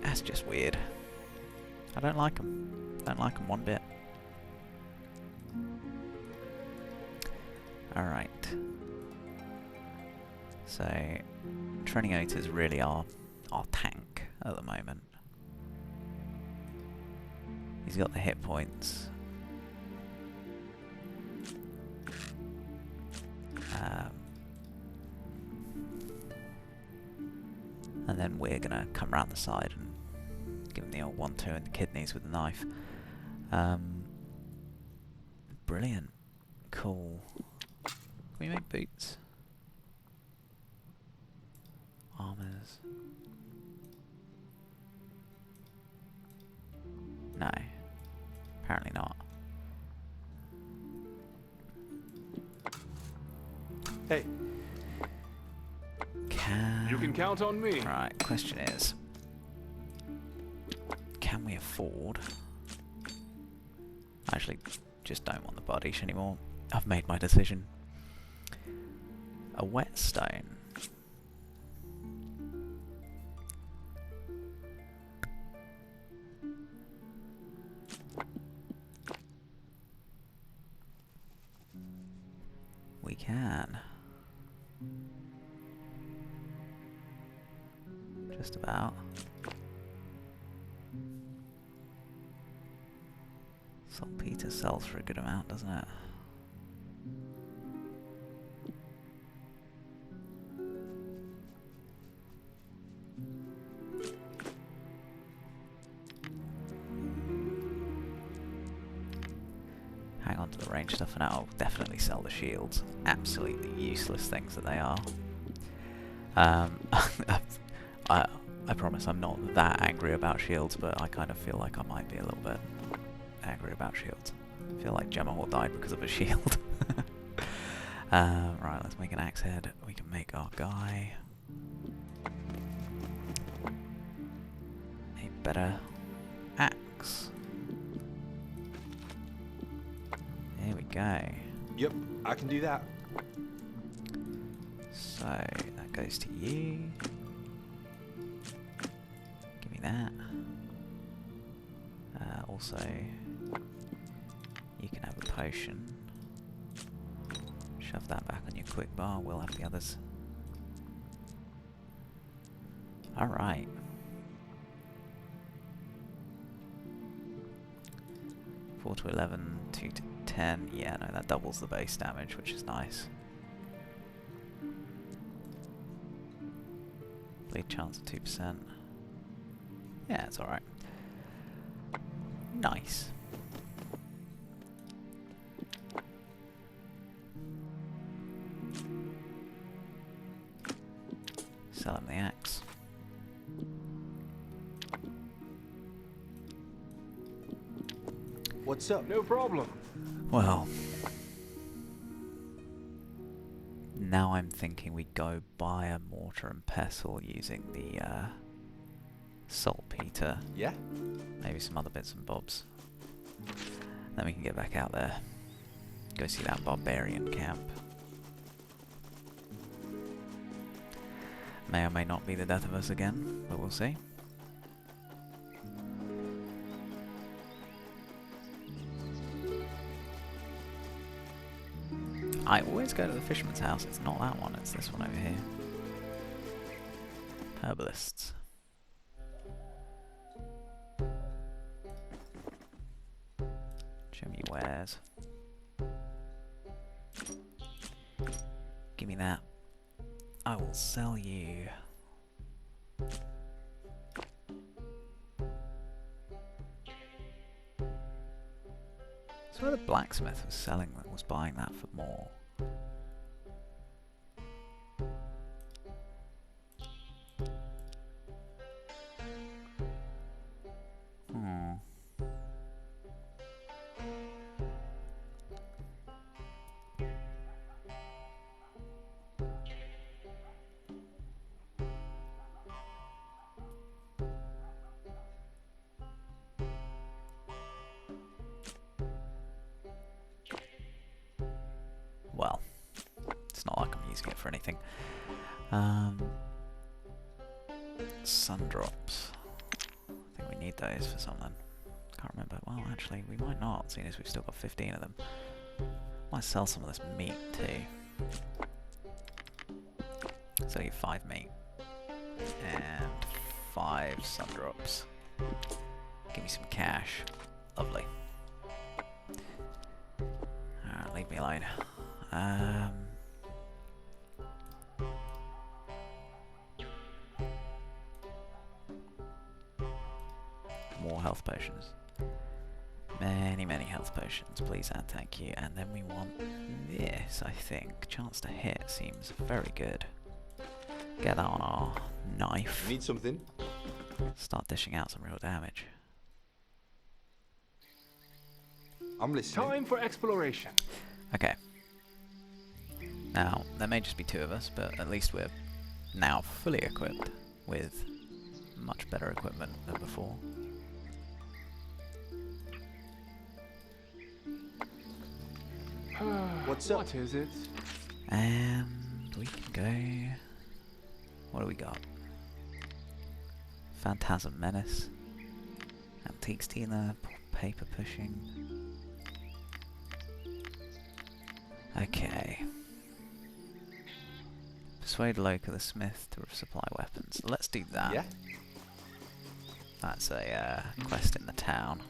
That's just weird. I don't like them. Don't like them one bit. Alright. So, Training Oats is really our tank at the moment. He's got the hit points. And then we're gonna come around the side and give him the old 1-2 in the kidneys with the knife. Brilliant. Cool. Can we make boots? Armors. No. Apparently not. Hey. You can count on me. Right, question is... Can we afford... I actually just don't want the bardiche anymore. I've made my decision. A whetstone. We can. Just about. Saltpeter sells for a good amount, doesn't it? Hang on to the range stuff, and I'll definitely sell the shields. Absolutely useless things that they are. I promise I'm not that angry about shields, but I kind of feel like I might be a little bit angry about shields. I feel like Jemahor died because of a shield. Right, let's make an axe head. We can make our guy a better axe. There we go. Yep, I can do that. So that goes to you. Give me that. Also, you can have a potion. Shove that back on your quick bar. We'll have the others. Alright. 4 to 11, 2 to 10. Yeah, no, that doubles the base damage, which is nice. Bleed chance of 2%. Yeah, it's alright. Nice. Sell him the axe. What's up? No problem. Well, now I'm thinking we go buy a mortar and pestle using the saltpeter. Yeah? Maybe some other bits and bobs. Then we can get back out there. Go see that barbarian camp. May or may not be the death of us again, but we'll see. I always go to the fisherman's house. It's not that one, it's this one over here. Herbalists. Show me your wares. Give me that. I will sell you. So the blacksmith was selling that, was buying that for more. Sun drops. I think we need those for something. Can't remember. Well, actually, we might not, seeing as we've still got 15 of them. Might sell some of this meat too. Sell you 5 meat and 5 sun drops. Give me some cash. Lovely. Alright, leave me alone. More health potions. Many health potions, please and thank you. And then we want this, I think. Chance to hit seems very good. Get that on our knife. Need something? Start dishing out some real damage. I'm listening. Time for exploration. Okay. Now, there may just be 2 of us, but at least we're now fully equipped with much better equipment than before. What's up? What is it? And we can go... What do we got? Phantasm Menace. Antique Stealer, Paper Pushing. Okay. Persuade Loka the Smith to supply weapons. Let's do that. Yeah? That's a quest in the town.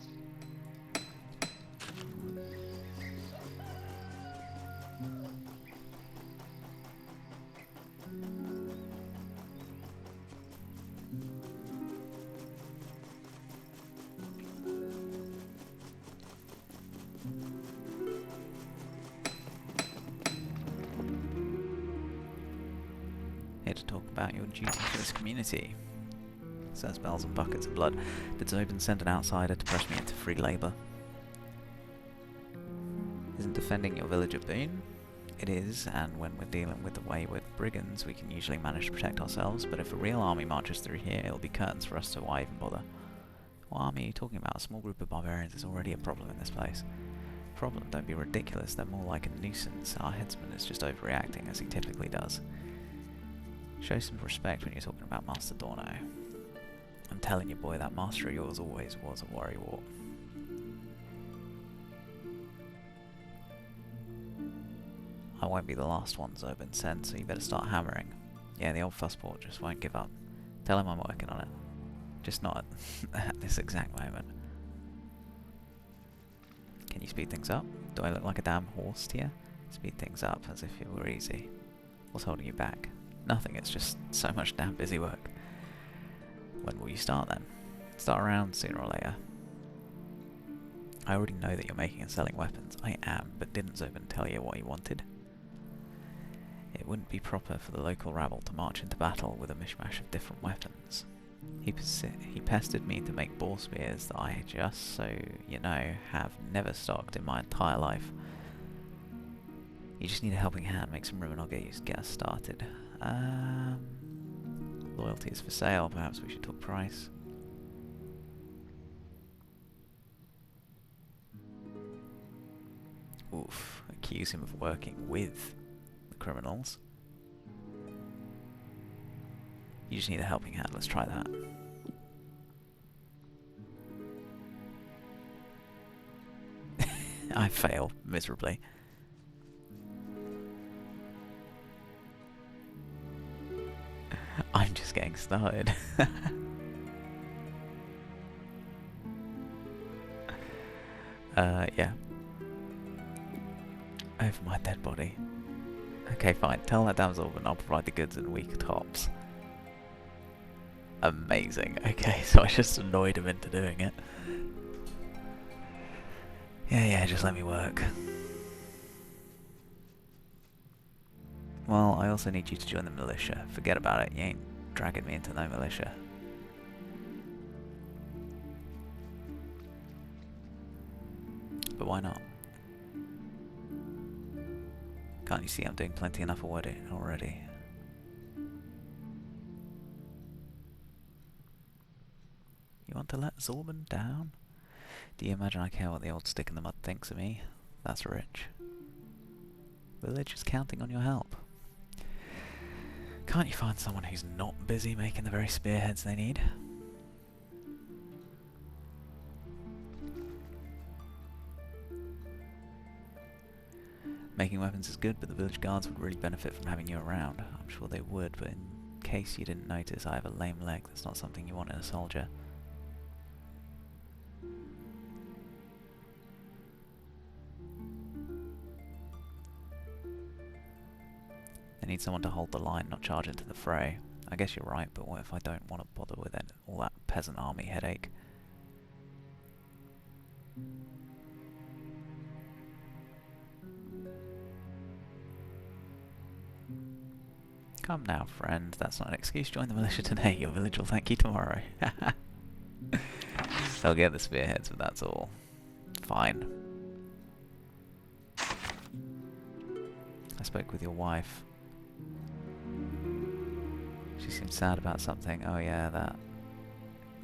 Here to talk about your duty for this community. Says bells and buckets of blood. Bittersweet sent an outsider to press me into free labour. Isn't defending your village a boon? It is, and when we're dealing with the wayward brigands, we can usually manage to protect ourselves, but if a real army marches through here, it'll be curtains for us to why even bother. What army are you talking about? A small group of barbarians is already a problem in this place. Problem? Don't be ridiculous, they're more like a nuisance. Our headsman is just overreacting, as he typically does. Show some respect when you're talking about Master Dorno. I'm telling you, boy, that master of yours always was a worrywart. I won't be the last one Zobin sent, so you better start hammering. Yeah, the old fussport just won't give up. Tell him I'm working on it. Just not at this exact moment. Can you speed things up? Do I look like a damn horse to you? Speed things up as if it were easy. What's holding you back? Nothing, it's just so much damn busy work. When will you start then? Start around sooner or later. I already know that you're making and selling weapons. I am, but didn't Zobin tell you what he wanted? It wouldn't be proper for the local rabble to march into battle with a mishmash of different weapons. He pestered me to make boar spears that I just, so you know, have never stocked in my entire life. You just need a helping hand, make some room and I'll get us started. Loyalty is for sale, perhaps we should talk price. Oof, accuse him of working with the criminals. You just need a helping hand, let's try that. I fail miserably. I'm just getting started. Yeah. Over my dead body. Okay, fine. Tell that damsel and I'll provide the goods in a week tops. Amazing. Okay, so I just annoyed him into doing it. Yeah, just let me work. Well, I also need you to join the militia. Forget about it, you ain't dragging me into no militia. But why not? Can't you see I'm doing plenty enough already? You want to let Zorban down? Do you imagine I care what the old stick in the mud thinks of me? That's rich. Village is counting on your help. Can't you find someone who's not busy making the very spearheads they need? Making weapons is good, but the village guards would really benefit from having you around. I'm sure they would, but in case you didn't notice, I have a lame leg. That's not something you want in a soldier. They need someone to hold the line, not charge into the fray. I guess you're right, but what if I don't want to bother with it? All that peasant army headache? Come now, friend. That's not an excuse. Join the militia today. Your village will thank you tomorrow. They'll get the spearheads, but that's all. Fine. I spoke with your wife. She seemed sad about something. Oh yeah, that.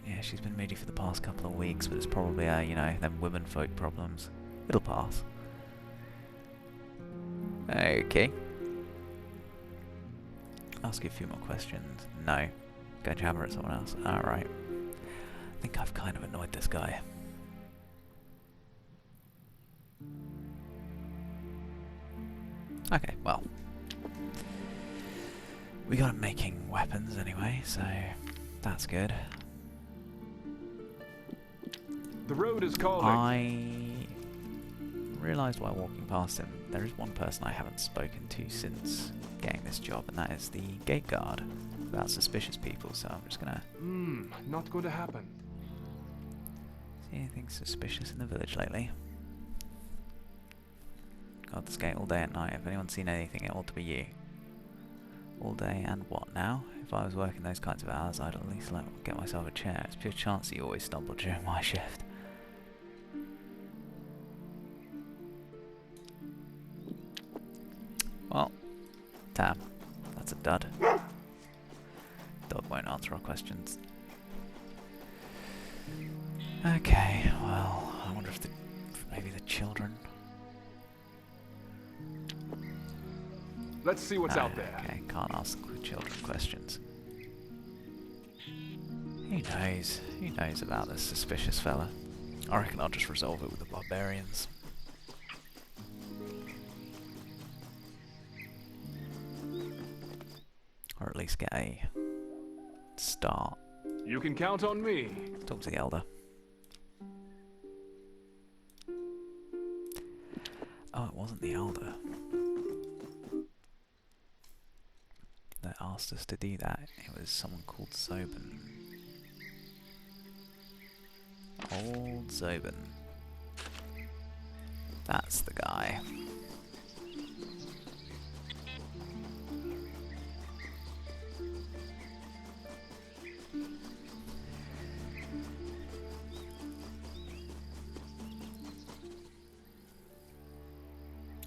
Yeah, she's been moody for the past couple of weeks, but it's probably, you know, them women folk problems. It'll pass. Okay. Ask you a few more questions. No. Go jabber at someone else. Alright. I think I've kind of annoyed this guy. Okay, well. We got him making weapons anyway, so that's good. The road is calling. I realised while walking past him, there is one person I haven't spoken to since getting this job, and that is the gate guard. About suspicious people, so I'm just gonna... Not going to happen. See anything suspicious in the village lately? Got this gate all day and night. If anyone's seen anything, it ought to be you. All day and what now? If I was working those kinds of hours, I'd at least get myself a chair. It's pure chance that you always stumble during my shift. Well, damn. That's a dud. Dog won't answer our questions. Okay, well, I wonder if maybe the children... Let's see what's out there. Okay, can't ask the children questions. Who knows? Who knows about this suspicious fella? I reckon I'll just resolve it with the barbarians. Or at least get a start. You can count on me. Talk to the elder. Oh, it wasn't the elder that asked us to do that. It was someone called Zoban. Old Zoban. That's the guy.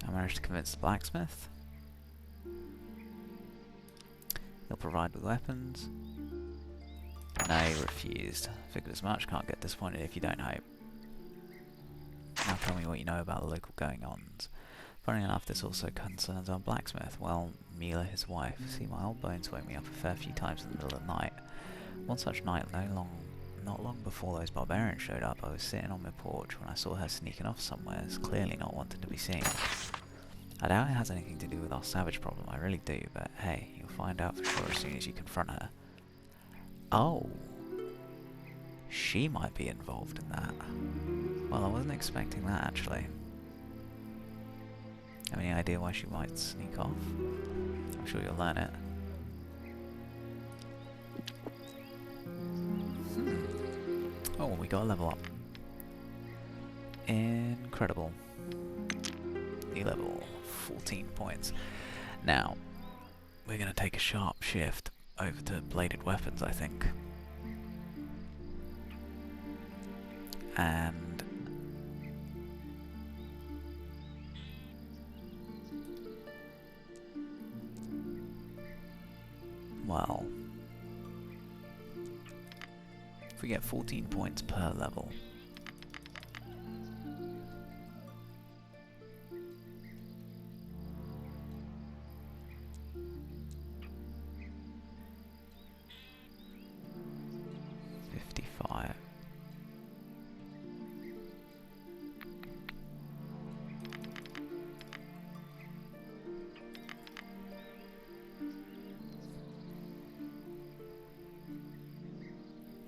I managed to convince the blacksmith. He'll provide with weapons. No, he refused. Figured as much. Can't get disappointed if you don't hope. Now tell me what you know about the local going-ons. Funny enough, this also concerns our blacksmith. Well, Mila, his wife. See, my old bones woke me up a fair few times in the middle of the night. One such night, not long before those barbarians showed up, I was sitting on my porch when I saw her sneaking off somewhere, clearly not wanting to be seen. I doubt it has anything to do with our savage problem, I really do, but hey, you'll find out for sure as soon as you confront her. Oh. She might be involved in that. Well, I wasn't expecting that, actually. Have any idea why she might sneak off? I'm sure you'll learn it. Oh, we got a level up. Incredible. New level, 14 points. Now, we're going to take a sharp shift over to bladed weapons, I think. And... well... if we get 14 points per level... justify it.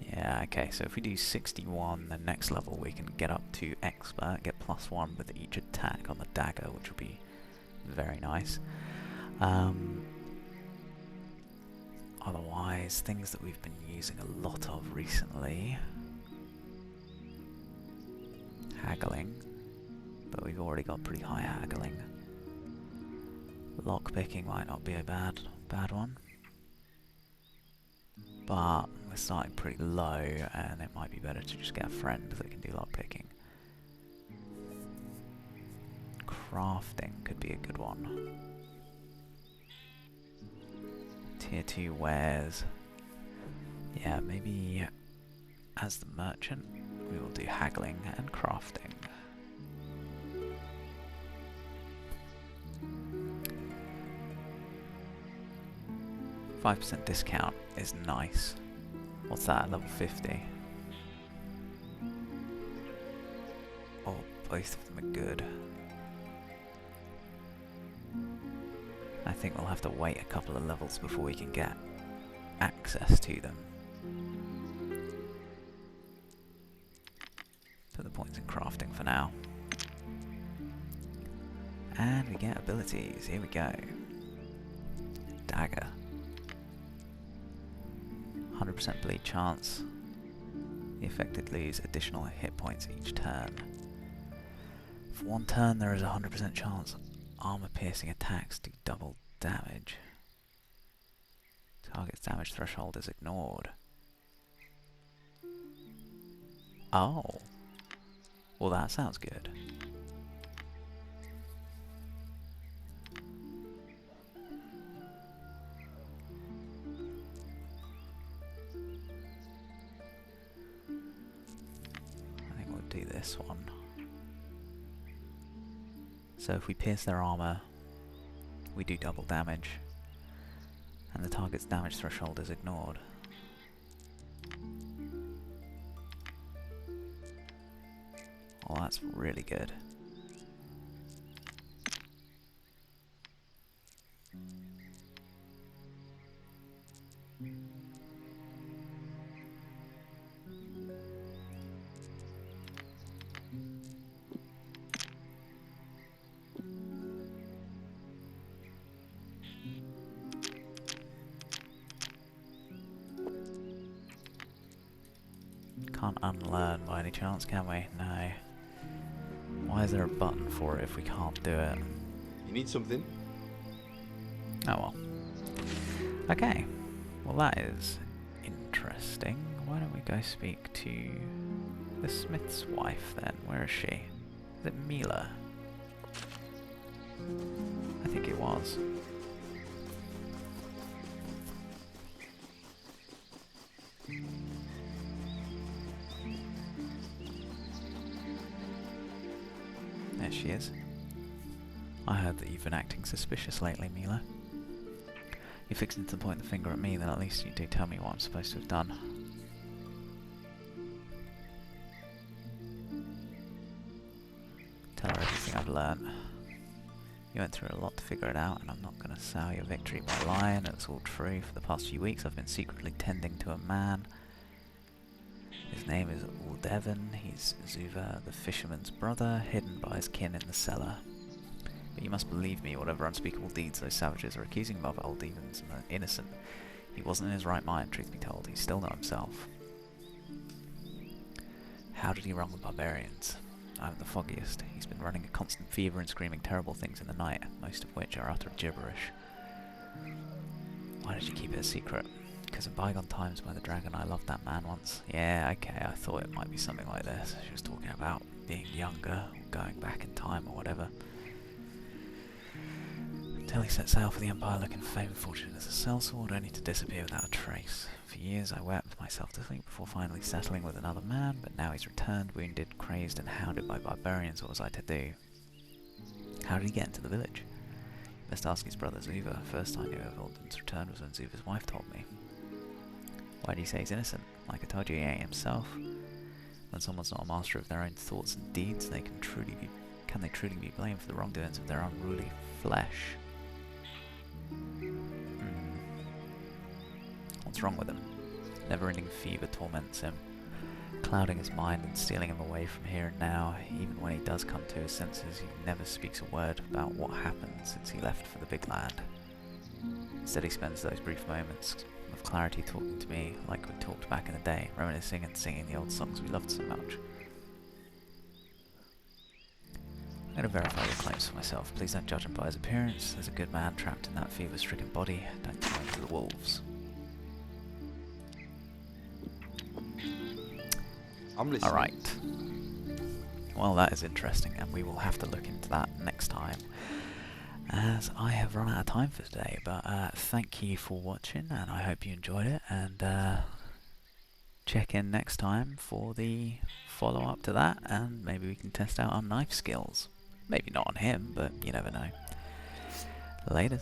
Yeah, okay, so if we do 61, then next level we can get up to expert, get +1 with each attack on the dagger, which will be very nice. Otherwise, things that we've been using a lot of recently. Haggling, but we've already got pretty high haggling. Lockpicking might not be a bad one. But we're starting pretty low, and it might be better to just get a friend that can do lockpicking. Crafting could be a good one. Tier 2 wares. Yeah, maybe as the merchant, we will do haggling and crafting. %5 discount is nice. What's that, level 50? Oh, both of them are good. I think we'll have to wait a couple of levels before we can get access to them. Put the points in crafting for now. And we get abilities, here we go. Dagger. 100% bleed chance. The affected lose additional hit points each turn. For one turn there is a 100% chance armor piercing attacks do double damage. Target's damage threshold is ignored. Oh. Well, that sounds good. I think we'll do this one. So if we pierce their armor, we do double damage, and the target's damage threshold is ignored. Oh, that's really good. Can't unlearn by any chance, can we? No. Why is there a button for it if we can't do it? You need something? Oh well. Okay. Well, that is interesting. Why don't we go speak to the smith's wife then? Where is she? Is it Mila? I think it was. There she is. I heard that you've been acting suspicious lately, Mila. You're fixing to point the finger at me, then at least you do tell me what I'm supposed to have done. Tell her everything I've learnt. You went through a lot to figure it out, and I'm not going to sour your victory by lying. It's all true. For the past few weeks I've been secretly tending to a man. His name is Swordhaven. He's Zuva, the fisherman's brother, hidden by his kin in the cellar. But you must believe me, whatever unspeakable deeds those savages are accusing him of, old demons are innocent. He wasn't in his right mind, truth be told. He still not himself. How did he run with barbarians? I haven't the foggiest. He's been running a constant fever and screaming terrible things in the night, most of which are utter gibberish. Why did you keep it a secret? Because in bygone times by the dragon I loved that man once. Yeah, okay, I thought it might be something like this. She was talking about being younger, or going back in time or whatever. Until he set sail for the Empire looking fame and fortune as a sellsword, only to disappear without a trace. For years I wept myself to sleep before finally settling with another man, but now he's returned, wounded, crazed and hounded by barbarians. What was I to do? How did he get into the village? Best ask his brother Zuva. First I knew of Alden's return was when Zuva's wife told me. Why do you say he's innocent? Like I told you, he ain't himself. When someone's not a master of their own thoughts and deeds, they can they truly be blamed for the wrongdoings of their unruly flesh? What's wrong with him? Never-ending fever torments him, clouding his mind and stealing him away from here and now. Even when he does come to his senses, he never speaks a word about what happened since he left for the big land. Instead, he spends those brief moments of clarity talking to me like we talked back in the day, reminiscing and singing the old songs we loved so much. I'm going to verify your claims for myself. Please don't judge him by his appearance. There's a good man trapped in that fever-stricken body. Don't throw him to the wolves. I'm listening. Alright. Well, that is interesting, and we will have to look into that next time, as I have run out of time for today. But thank you for watching, and I hope you enjoyed it, and check in next time for the follow-up to that, and maybe we can test out our knife skills. Maybe not on him, but you never know. Laters.